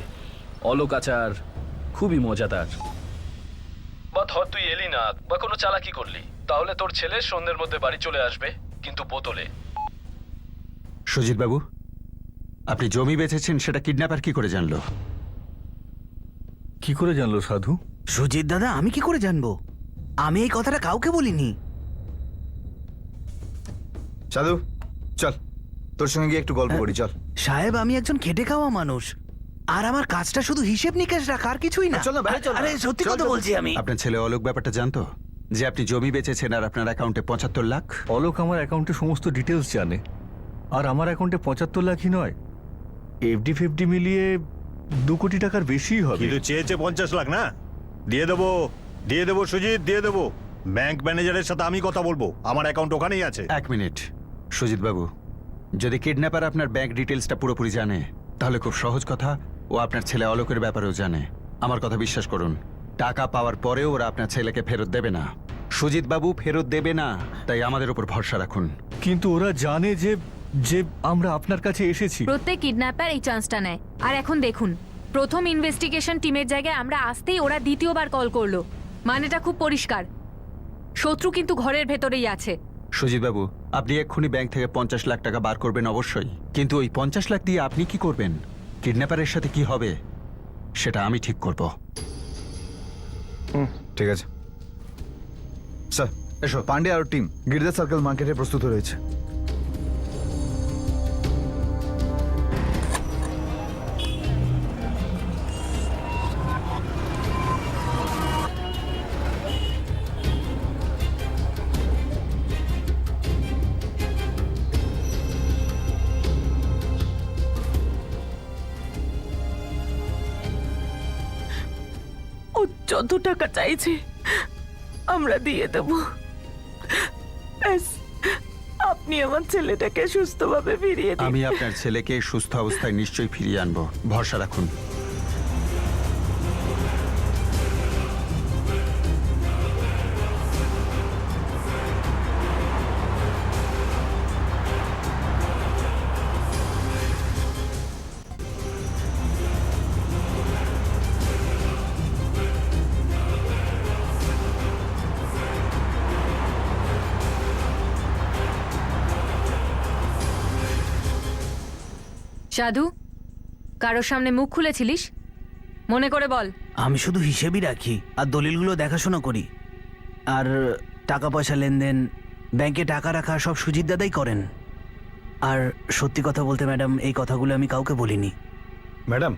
অলোক আচার খুবই মজাদার। বা ধর তুই এলি না বা কোনো চালাকি করলি, তাহলে তোর ছেলে সন্ধ্যের মধ্যে বাড়ি চলে আসবে, কিন্তু বোতলে। সুজিত বাবু, আপনি জমি বেচেছেন সেটা কিডন্যাপার কি করে জানলো? কি করে জানলো সাধু? সুজিত দাদা, আমি কি করে জানবো? আমি এই কথাটা কাউকে বলিনি। সাধু চল, তোর সঙ্গে গিয়ে একটু গল্প করি, চল। সাহেব, আমি একজন খেটে খাওয়া মানুষ, আর আমার কাজটা শুধু হিসেব নিকেশ রাখা, আর কিছুই না। চল না, বাইরে চল না। আরে সত্যি কথা বলছি আমি। আপনার ছেলে অলোক ব্যাপারটা জানতো যে আপনি জমি বেচেছেন আর আপনার অ্যাকাউন্টে 75 লাখ? অলোক আমার অ্যাকাউন্টে সমস্ত ডিটেলস জানে। আর আমার অ্যাকাউন্টে 75 লাখই নয়, এফডি ফেফডি মিলিয়ে 2 কোটি টাকার বেশি হবে। কিন্তু চেয়েছে 50 লাখ না? দিয়ে দেবো সুজিত, দিয়ে দেবো। ব্যাংক ম্যানেজারের সাথে আমি কথা বলবো, আমার অ্যাকাউন্ট ওখানেই আছে। 1 মিনিট সুজিত বাবু, যদি কিডন্যাপার আপনার ব্যাংক ডিটেলসটা পুরোপুরি জানে তাহলে খুব সহজ কথা, ও আপনার ছেলে অলোকের ব্যাপারেও জানে। আমার কথা বিশ্বাস করুন, টাকা পাওয়ার পরেও ওরা আপনার ছেলেকে ফেরত দেবে না। সুজিত বাবু ফেরত দেবে না, তাই আমাদের উপর ভরসা রাখুন। কিন্তু ওরা জানে যে যে আমরা আপনার কাছে এসেছি। প্রত্যেক কিডন্যাপার এই চান্সটা নেয়। আর এখন দেখুন, প্রথম ইনভেস্টিগেশন টিমের জায়গায় আমরা আসতেই ওরা দ্বিতীয়বার কল করলো। মানেটা খুব পরিষ্কার, শত্রু কিন্তু ঘরের ভেতরেই আছে। সুজিত বাবু, আপনি এক্ষুনি ব্যাংক থেকে 50 লাখ টাকা বার করবেন অবশ্যই, কিন্তু ওই 50 লাখ দিয়ে আপনি কি করবেন, কিডন্যাপারের সাথে কি হবে, সেটা আমি ঠিক করব। ঠিক আছে স্যার, এসো। পান্ডে আর টিম গিরিধর সার্কেল মার্কেটে প্রস্তুত রয়েছে। ও যত টাকা চাইছে আমরা দিয়ে দেবো। ব্যাস, আপনি আমার ছেলেটাকে সুস্থভাবে ফিরিয়ে দিন। আমি আপনার ছেলেকে সুস্থ অবস্থায় নিশ্চয়ই ফিরিয়ে আনবো, ভরসা রাখুন। সাধু, কারোর সামনে মুখ খুলেছিলিস? মনে করে বল। আমি শুধু হিসেবই রাখি আর দলিলগুলো দেখাশোনা করি। আর টাকা পয়সা লেনদেন, ব্যাংকে টাকা রাখা সব সুজিত দাদাই করেন। আর সত্যি কথা বলতে ম্যাডাম, এই কথাগুলো আমি কাউকে বলিনি। ম্যাডাম,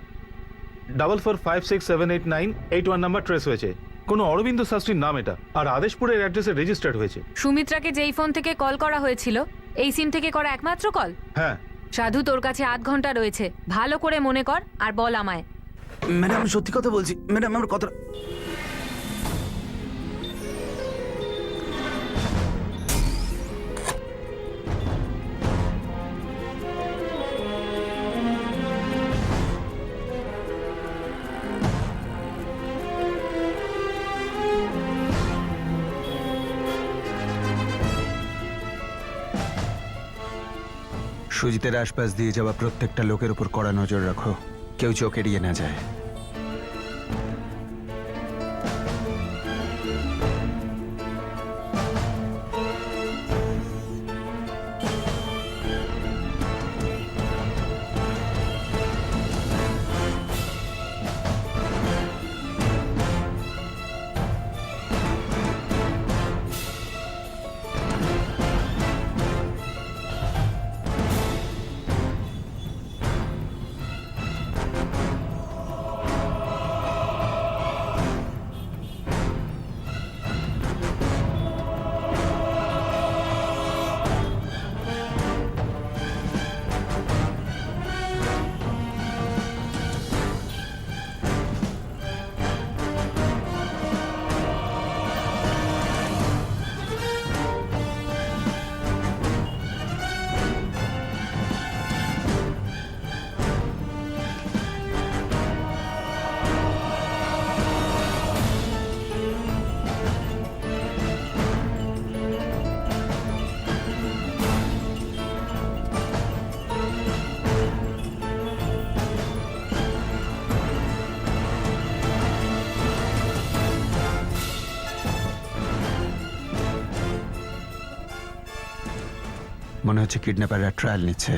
4456789881 নাম্বার ট্রেস হয়েছে। কোনো অরবিন্দ শাস্ত্রীর নাম এটা, আর আদেশপুরের অ্যাড্রেসে রেজিস্টার্ড হয়েছে। সুমিত্রাকে যেই ফোন থেকে কল করা হয়েছিল, এই সিম থেকে করা একমাত্র কল? হ্যাঁ। সাধু, তোর কাছে 8 ঘন্টা রয়েছে, ভালো করে মনে কর আর বল আমায়। ম্যাডাম আমি সত্যি কথা বলছি ম্যাডাম, আমার কথা। সুজিতের আশপাশ দিয়ে যাওয়া প্রত্যেকটা লোকের উপর কড়া নজর রাখো, কেউ চোখ এড়িয়ে না যায়। মনে হচ্ছে কিডন্যাপাররা ট্রায়াল নিচ্ছে,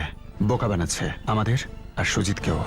বোকা বানাচ্ছে আমাদের আর সুজিতকেও।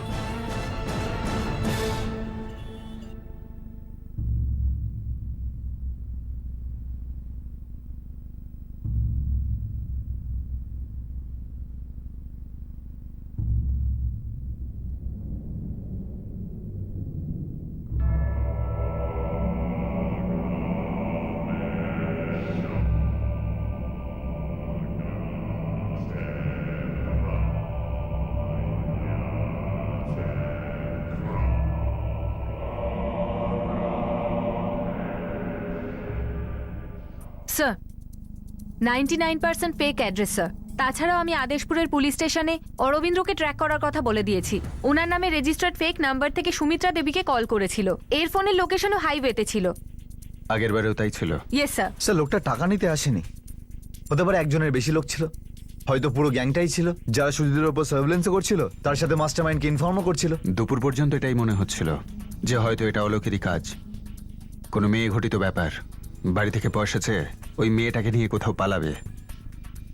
Sir, 99% fake address sir. তাছাড়াও আমি আদেশপুরের পুলিশ স্টেশনে অরবিন্দ্রকে ট্র্যাক করার কথা বলে দিয়েছি। ওনার নামে রেজিস্টার্ড ফেক নাম্বার থেকে সুমিত্রা দেবীকে কল করেছিল। এর ফোনের লোকেশনও হাইওয়েতে ছিল। আগের বারেও তাই ছিল। Yes sir. স্যার লোকটা টাকা নিতে আসেনি, হতে পারে একজনের বেশি লোক ছিল, হয়তো পুরো গ্যাংটাই ছিল যারা সুজিতের উপর সার্ভেলেন্স করছিল, তার সাথে মাস্টারমাইন্ডকে ইনফর্মও করছিল। দুপুর পর্যন্ত এটাই মনে হচ্ছিল যে হয়তো এটা অলোকেরই কাজ, কোনো মেয়ে ঘটিত ব্যাপার। বাড়ি থেকে পয়সা চেয়ে ওই মেয়েটাকে নিয়ে কোথাও পালাবে,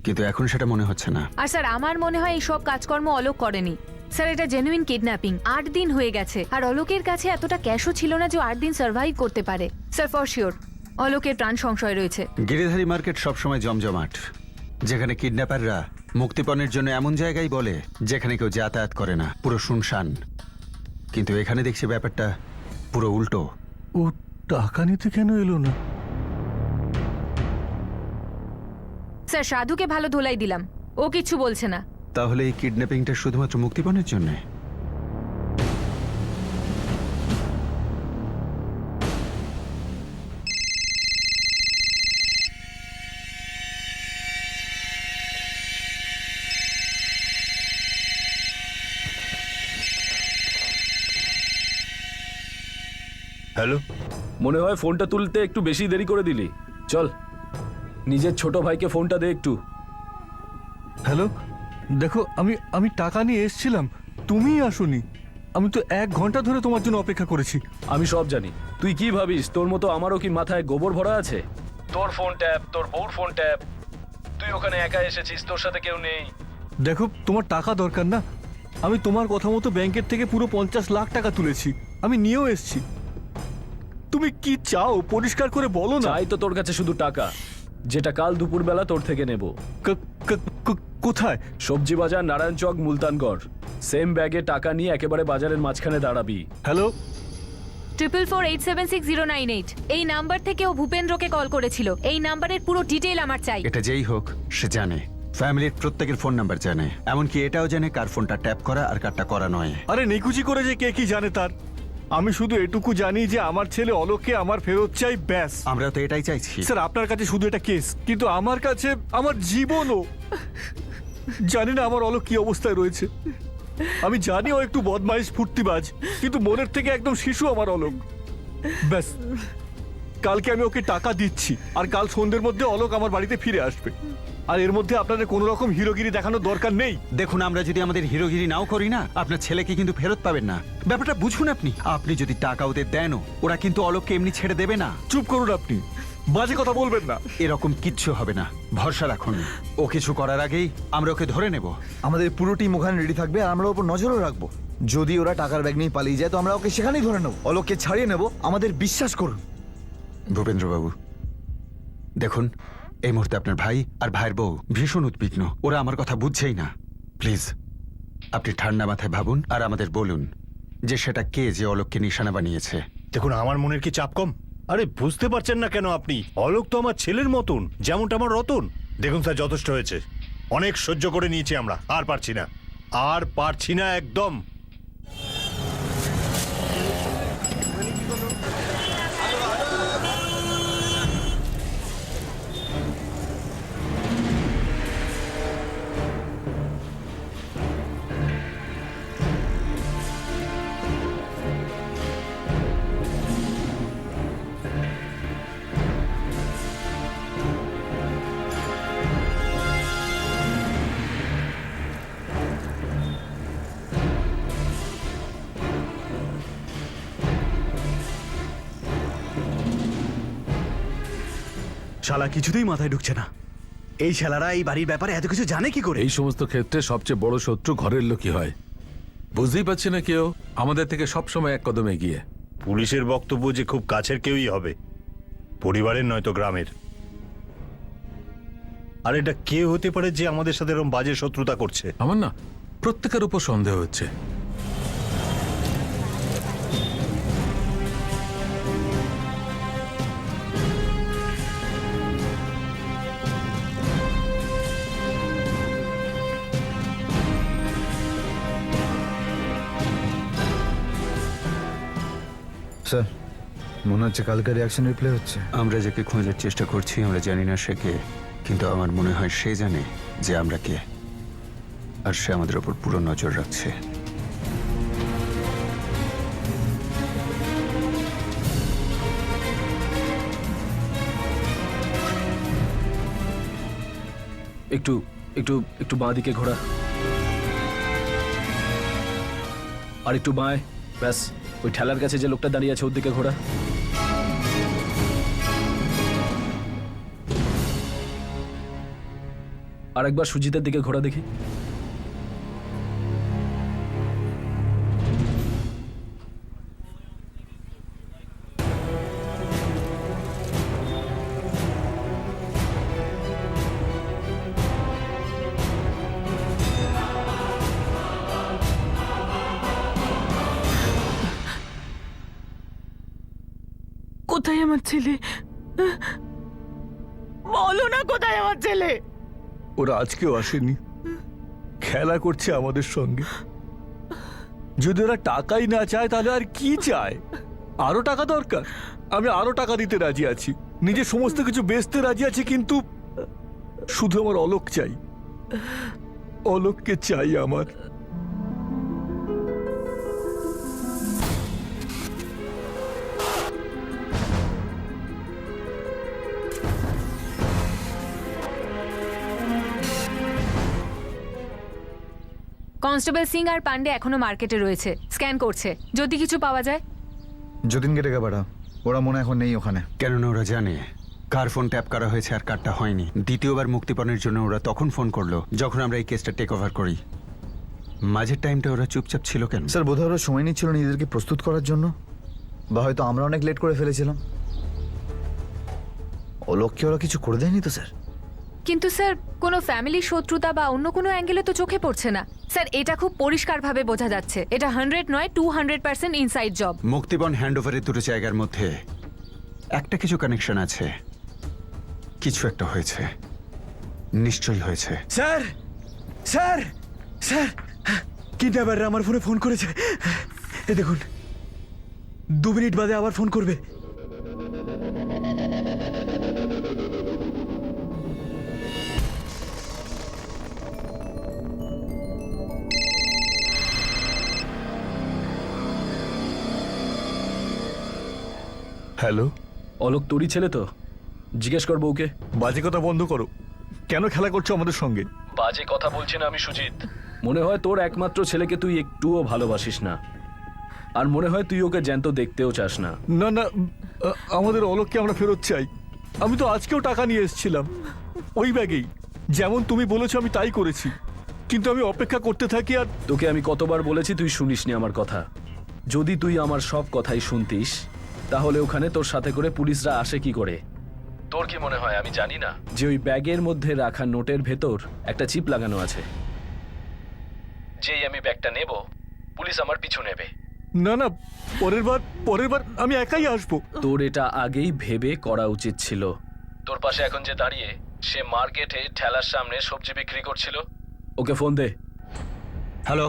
কিন্তু এখন সেটা মনে হচ্ছে না। আর স্যার, আমার মনে হয় এই সব কাজকর্ম অলোক করেনি স্যার। এটা জেনুইন কিডন্যাপিং। 8 দিন হয়ে গেছে, আর অলোকের কাছে এতটা ক্যাশও ছিল না যে 8 দিন সার্ভাইভ করতে পারে। স্যার, ফর শিওর অলোকের প্রাণ সংশয় রয়েছে। গিরিধারী মার্কেট সবসময় জমজমাট, যেখানে কিডন্যাপাররা মুক্তিপণের জন্য এমন জায়গায় বলে যেখানে কেউ যাতায়াত করে না, পুরো শুনশান। কিন্তু এখানে দেখছি ব্যাপারটা পুরো উল্টো। ও টাকা নিতে কেন এলো না? স্যার, সাধুকে ভালো ধোলাই দিলাম, ও কিচ্ছু বলছে না। তাহলে এই কিডন্যাপিংটা শুধুমাত্র মুক্তিপণের জন্য? হ্যালো, মনে হয় ফোনটা তুলতে একটু বেশি দেরি করে দিলি। চল, নিজের ছোট ভাইকে ফোনটা দে একটু। হ্যালো, দেখো আমি টাকা নিয়ে এসেছিলাম, তুমিই আসোনি। আমি তো 1 ঘন্টা ধরে তোমার জন্য অপেক্ষা করেছি। আমি সব জানি। তুই কি ভাবিস তোর মতো আমারও কি মাথায় গোবর ভরা আছে? তোর ফোন ট্যাপ, তোর বউর ফোন ট্যাপ। তুই ওখানে একা এসেছিস, তোর সাথে কেউ নেই। দেখো, তোমার টাকা দরকার না, আমি তোমার কথা মতো ব্যাংকের থেকে পুরো 50 লাখ টাকা তুলেছি, আমি নিয়েও এসেছি। তুমি কি চাও পরিষ্কার করে বলো না। চাই তো তোর কাছে শুধু টাকা, যেটা কাল দুপুরবেলা তোর থেকে নেব। কোথায়? সবজি বাজার, নারায়ণ চক, মুলতানগড়। সেম ব্যাগে টাকা নিয়ে একেবারে বাজারের মাঝখানে দাঁড়াবি। হ্যালো, 4448760998 এই নাম্বার থেকে ও ভূপেন্দ্রকে কল করেছিল। এই নাম্বারের পুরো ডিটেইল আমার চাই। এটা যেই হোক সে জানে, ফ্যামিলির প্রত্যেকের ফোন নাম্বার জানে, এমনকি এটাও জানে কার ফোনটা ট্যাপ করা আর কারটা করা নয়। আরে নিকুচি করে যে কে কি জানে তার, আমি শুধু এটুকু জানি যে আমার ছেলে অলোককে আমার ফেরত চাই, ব্যাস। আমরা তো এটাই চাইছি। স্যার আপনার কাছে শুধু এটা কেস, কিন্তু আমার কাছে আমার জীবনও। জানি না আমার অলোক কি অবস্থায় রয়েছে। আমি জানি ও একটু বদমাইশ ফুর্তিবাজ, কিন্তু মনের থেকে একদম শিশু আমার অলোক। ব্যাস, কালকে আমি ওকে টাকা দিচ্ছি, আর কাল সন্ধ্যের মধ্যে অলোক আমার বাড়িতে ফিরে আসবে। আর এর মধ্যে আপনাদের কোনো রকম হিরোগিরি দেখানোর দরকার নেই। দেখুন, আমরা যদি আমাদের হিরোগিরি নাও করি না, আপনার ছেলেকে কিন্তু ফেরত পাবেন না। ব্যাপারটা বুঝুন আপনি। আপনি যদি টাকা ওদের দেনও, ওরা কিন্তু অলোককে এমনি ছেড়ে দেবে না। চুপ করুন আপনি, বাজে কথা বলবেন না। এরকম কিচ্ছু হবে না, ভরসা রাখুন। ও কিছু করার আগেই আমরা ওকে ধরে নেব। আমাদের পুরো টিম ওখানে রেডি থাকবে, আর আমরা ওপর নজরও রাখবো। যদি ওরা টাকার ব্যাগ নিয়ে পালিয়ে যায় তো আমরা ওকে সেখানেই ধরে নেবো, অলোককে ছাড়িয়ে নেবো, আমাদের বিশ্বাস করুন। ভূপেন্দ্রবাবু দেখুন, এই মুহূর্তে আপনার ভাই আর ভাইয়ের বউ ভীষণ উদ্বিগ্ন। ওরা আমার কথা বুঝছেই না। প্লিজ আপনি ঠান্ডা মাথায় ভাবুন আর আমাদের বলুন যে সেটা কে যে অলোককে নিশানা বানিয়েছে। দেখুন, আমার মনের কি চাপ কম? আরে বুঝতে পারছেন না কেন আপনি? অলোক তো আমার ছেলের মতন, যেমনটা আমার রতন। দেখুন স্যার, যথেষ্ট হয়েছে, অনেক সহ্য করে নিয়েছি আমরা, আর পারছি না, আর পারছি না একদম। শালা কিছুতেই মাথায় ঢুকছে না। এই শালারা এই বাড়ির ব্যাপারে এত কিছু জানে কি করে? এই সমস্ত ক্ষেত্রে সবচেয়ে বড় শত্রু ঘরের লোকই হয়। বুঝতেই পারছি না কেউ আমাদের থেকে সবসময় এক কদম এগিয়ে। পুলিশের বক্তব্য যে খুব কাছের কেউই হবে, পরিবারের নয়তো গ্রামের। আর এটা কে হতে পারে যে আমাদের সাথে এরকম বাজে শত্রুতা করছে? আমার না প্রত্যেকের উপর সন্দেহ হচ্ছে। স্যার, মনে হচ্ছে কালকের রিয়াকশন রিপ্লে হচ্ছে। আমরা যাকে খোঁজার চেষ্টা করছি আমরা জানি না সে কে, কিন্তু আমার মনে হয় সে জানে যে আমরা কে, আর সে আমাদের ওপর পুরো নজর রাখছে। একটু একটু একটু বাঁ দিকে ঘোরা, আর একটু বাঁয়। ব্যাস, ওই ঠেলার কাছে যে লোকটা দাঁড়িয়ে আছে ওর দিকে ঘোরা। আর একবার সুজিতের দিকে ঘোরা দেখি। কোথায় আমার ছেলে? বলো না, কোথায় আমার ছেলে? ওরা আজকেও আসেনি, খেলা করছে আমাদের সঙ্গে। যদি ওরা টাকাই না চায় তাহলে আর কি চায়? আরো টাকা দরকার, আমি আরো টাকা দিতে রাজি আছি, নিজের সমস্ত কিছু বেচতে রাজি আছি, কিন্তু শুধু আমার অলোক চাই। অলোককে চাই আমার। কনস্টেবল সিং আর পান্ডে এখনো মার্কেটে রয়েছে, স্ক্যান করছে। যদি কিছু পাওয়া যায়। যতীনকে ডেকে পাঠা, ওরা মনে এখন নেই ওখানে। কেননা ওরা জানে কার ফোন ট্যাপ করা হয়েছে আর কারটা হয়নি। দ্বিতীয়বার মুক্তিপণের জন্য ওরা তখন ফোন করলো যখন আমরা এই কেসটা টেক ওভার করি। মাঝের টাইমটা ওরা চুপচাপ ছিল কেন? স্যার বোধহয় ওরা সময় নিচ্ছিল নিজেদেরকে প্রস্তুত করার জন্য, বা হয়তো আমরা অনেক লেট করে ফেলেছিলাম। অলোককে ওরা কিছু করে দেয়নি তো স্যার? কিন্তু স্যার কোনো ফ্যামিলি শত্রুতা বা অন্য কোনো অ্যাঙ্গেলে তো চোখে পড়ছে না স্যার। এটা খুব পরিষ্কারভাবে বোঝা যাচ্ছে এটা 100 নয় 200% ইনসাইড জব। মুক্তিপণ হ্যান্ডওভারের দুটো জায়গার মধ্যে একটা কিছু কানেকশন আছে, কিছু একটা হয়েছে, নিশ্চয়ই হয়েছে। স্যার স্যার স্যার কিডন্যাপাররা আমার ফোনে ফোন করেছে। এ দেখুন 2 মিনিট বাদে আবার ফোন করবে। হ্যালো, অলোক তোরই ছেলে তো? জিজ্ঞেস কর বউকে। বাজে কথা বন্ধ করো। কেন খেলা করছো আমাদের সঙ্গে? বাজে কথা বলছি না আমি সুজিত। মনে হয় তোর একমাত্র ছেলেকে তুই একটুও ভালোবাসিস না, আর মনে হয় তুই ওকে জ্যান্ত দেখতেও চাস না। না না, আমাদের অলোককে আমরা ফেরত চাই। আমি তো আজকেও টাকা নিয়ে এসেছিলাম ওই ব্যাগেই, যেমন তুমি বলেছো আমি তাই করেছি, কিন্তু আমি অপেক্ষা করতে থাকি। আর তোকে আমি কতবার বলেছি তুই শুনিসনি আমার কথা। যদি তুই আমার সব কথাই শুনতিস তাহলে ওখানে তোর সাথে করে পুলিশরা আসে কি করে? তোর কি মনে হয় আমি জানি না যে ওই ব্যাগের মধ্যে রাখা নোটের ভেতর একটা চিপ লাগানো আছে? যেই আমি ব্যাগটা নেব পুলিশ আমার পিছু নেবে। না না, পরের বার আমি একাই আসবো। তোর এটা আগেই ভেবে করা উচিত ছিল। তোর পাশে এখন যে দাঁড়িয়ে সে মার্কেটে ঠেলার সামনে সবজি বিক্রি করছিল, ওকে ফোন দে। হ্যালো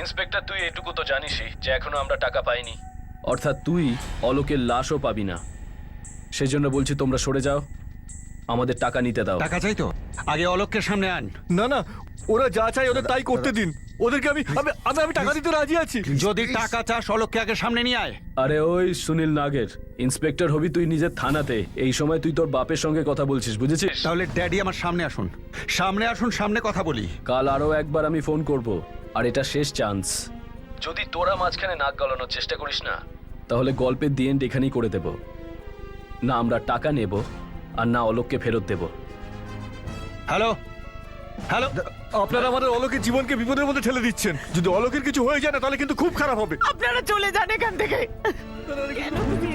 ইন্সপেক্টর, তুই এটুকু তো জানিসই যে এখনো আমরা টাকা পাইনি, অর্থাৎ তুই অলোকের লাশও পাবি না। সেজন্য বলছি তোমরা সরে যাও, আমাদের টাকা নিতে দাও। টাকা চাই তো আগে অলোককে সামনে আন। না না, ওরা যা চাই ওদের তাই করতে দিন। ওদেরকে আমি টাকা দিতে রাজি আছি। যদি টাকা চাস অলোককে আগে সামনে নিয়ে আয়। আরে ওই সুনীল নাগের, ইন্সপেক্টর হবি তুই নিজের থানাতে, এই সময় তুই তোর বাপের সঙ্গে কথা বলছিস, বুঝেছিস? তাহলে ড্যাডি আমার সামনে আসুন, সামনে আসুন, সামনে কথা বলি। কাল আরো একবার আমি ফোন করব, আর এটা শেষ চান্স। যদি তোরা মাঝখানে নাক গলানোর চেষ্টা করিস না তাহলে গল্পের দি এন্ড এখানেই করে দেব। না আমরা টাকা নেব আর না অলোককে ফেরত দেব। হ্যালো হ্যালো, আপনারা আমাদের অলোকের জীবনকে বিপদের মধ্যে ঠেলে দিচ্ছেন। যদি অলোকের কিছু হয়ে যায় না তাহলে কিন্তু খুব খারাপ হবে। আপনারা চলে যান এখান থেকে। কেন তুমি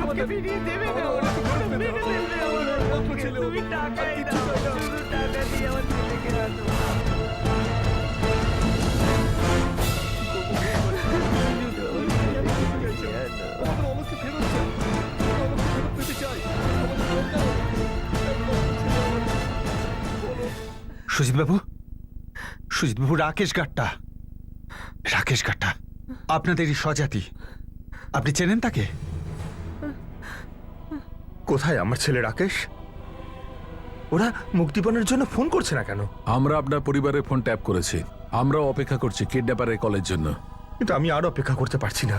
আমাকে ফিরিয়ে দেবে না? তুমি টাকাই দাও, টাকা দিয়ে আমার ছেলেকে রাখো। সুজিতবাবু, সুজিতবাবু, রাকেশ গাট্টা আপনাদেরই স্বজাতি, আপনি চেনেন তাকে? কোথায় আমার ছেলে রাকেশ? ওরা মুক্তিপণের জন্য ফোন করছে না কেন? আমরা আপনার পরিবারের ফোন ট্যাপ করেছি, আমরাও অপেক্ষা করছি কিডন্যাপারের কলের জন্য। কিন্তু আমি আর অপেক্ষা করতে পারছি না।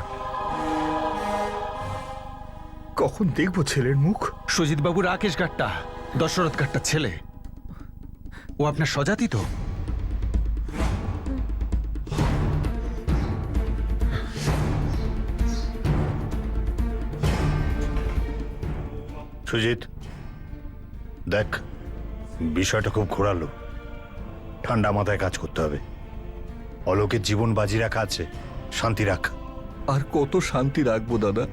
কখন দেখবো ছেলের মুখ? সুজিতবাবু, রাকেশ গাট্টা দশরথ গাট্টার ছেলে। ও আপনার স্বজাতি তো? সুজিত দেখ, বিষয়টা খুব ঘোরালো। ঠান্ডা মাথায় কাজ করতে হবে। অলোকের জীবন বাজি রাখা আছে, শান্তি রাখ। আর কত শান্তি রাখবো দাদা,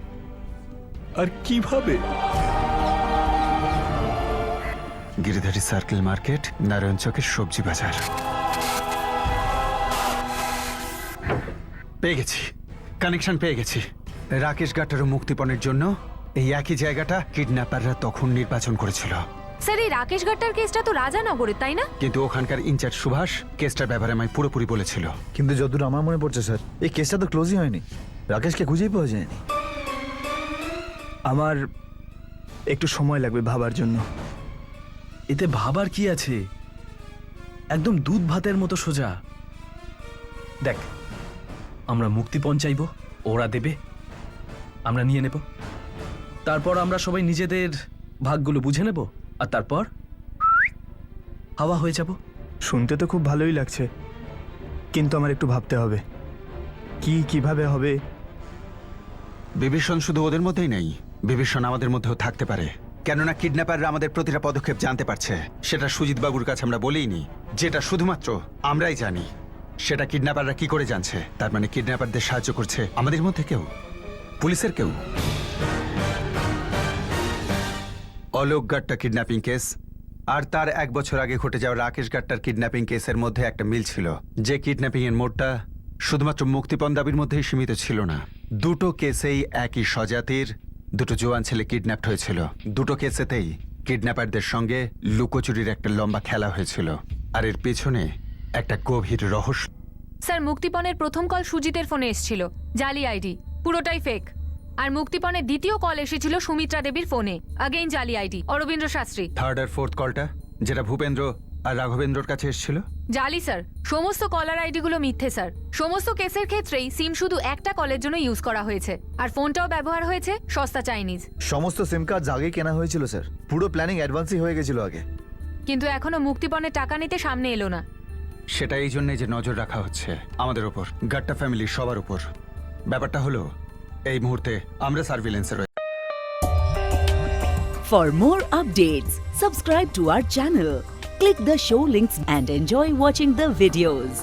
আর কিভাবে? গিরিধারী সার্কেল মার্কেট, নারায়ণ চকের সবজি বাজার। পেয়ে গেছি, কানেকশন পেয়ে গেছি। রাকেশ গাট্টারও মুক্তিপণের জন্য এই একই জায়গাটা কিডন্যাপাররা তখন নির্বাচন করেছিল। স্যার এই রাকেশ গাট্টার কেসটা তো রাজানগরের, তাই না? কিন্তু ওখানকার ইনচার্জ সুভাষ কেসটার ব্যাপারে আমায় পুরোপুরি বলেছিল। কিন্তু যতদূর আমার মনে পড়ছে স্যার, এই কেসটা তো ক্লোজই হয়নি। রাকেশকে খুঁজেই পাওয়া যায়নি। আমার একটু সময় লাগবে ভাবার জন্য। এতে ভাবার কি আছে? একদম দুধ ভাতের মতো সোজা। দেখ, আমরা মুক্তিপণ চাইব, ওরা দেবে, আমরা নিয়ে নেব, তারপর আমরা সবাই নিজেদের ভাগগুলো বুঝে নেব, আর তারপর হাওয়া হয়ে যাব। শুনতে তো খুব ভালোই লাগছে, কিন্তু আমার একটু ভাবতে হবে কিভাবে হবে। বিভীষণ শুধু ওদের মধ্যেই নেই, বিভীষণ আমাদের মধ্যেও থাকতে পারে। কেননা কিডন্যাপাররা আমাদের প্রতিটা পদক্ষেপ জানতে পারছে। সেটা সুজিত বাবুর কাছে আমরা বলিনি। যেটা শুধুমাত্র আমরাই জানি, সেটা কিডন্যাপাররা কি করে জানছে। তার মানে কিডন্যাপারদের সাহায্য করছে আমাদের মধ্যে কেউ, পুলিশের কেউ। অলোক গাট্টা কিডন্যাপিং কেস আর তার 1 বছর আগে ঘটে যাওয়া রাকেশ গাট্টার কিডন্যাপিং কেসের মধ্যে একটা মিল ছিল, যে কিডন্যাপিং এর মোড়টা শুধুমাত্র মুক্তিপণ দাবির মধ্যেই সীমিত ছিল না। দুটো কেসেই একই স্বজাতির দুটো জোয়ান ছেলে কিডন্যাপড হয়েছিল। দুটো কেসেতেই কিডন্যাপারদের সঙ্গে লুকোচুরির একটা লম্বা খেলা হয়েছিল, আর এর পেছনে একটা গভীর রহস্য। স্যার, মুক্তিপণের প্রথম কল সুজিতের ফোনে এসেছিল, জালি আইডি, পুরোটাই ফেক। আর মুক্তিপণের দ্বিতীয় কল এসেছিল সুমিত্রা দেবীর ফোনে, আগেইন জালি আইডি, অরবিন্দ্র শাস্ত্রী। থার্ড আর ফোর্থ কলটা যেটা ভূপেন্দ্র আর রাঘবেন্দ্রর কাছে এসেছিল? জালি স্যার, সমস্ত কলার আইডিগুলো মিথ্যে স্যার। সমস্ত কেসের ক্ষেত্রেই সিম শুধু একটা কলের জন্য ইউজ করা হয়েছে, আর ফোনটাও ব্যবহার হয়েছে সস্তা চাইনিজ। সমস্ত সিম কার্ড আগেই কেনা হয়েছিল স্যার, পুরো প্ল্যানিং অ্যাডভান্সই হয়ে গেছিল আগে। কিন্তু এখনো মুক্তিপণের টাকা নিতে সামনে এলো না। সেটা এই জন্যই যে নজর রাখা হচ্ছে আমাদের ওপর, গাট্টা ফ্যামিলির সবার উপর। ব্যাপারটা হলো এই মুহূর্তে আমরা সার্ভিলেন্সে রয়েছি। For more updates, subscribe to our channel, click the show links and enjoy watching the videos.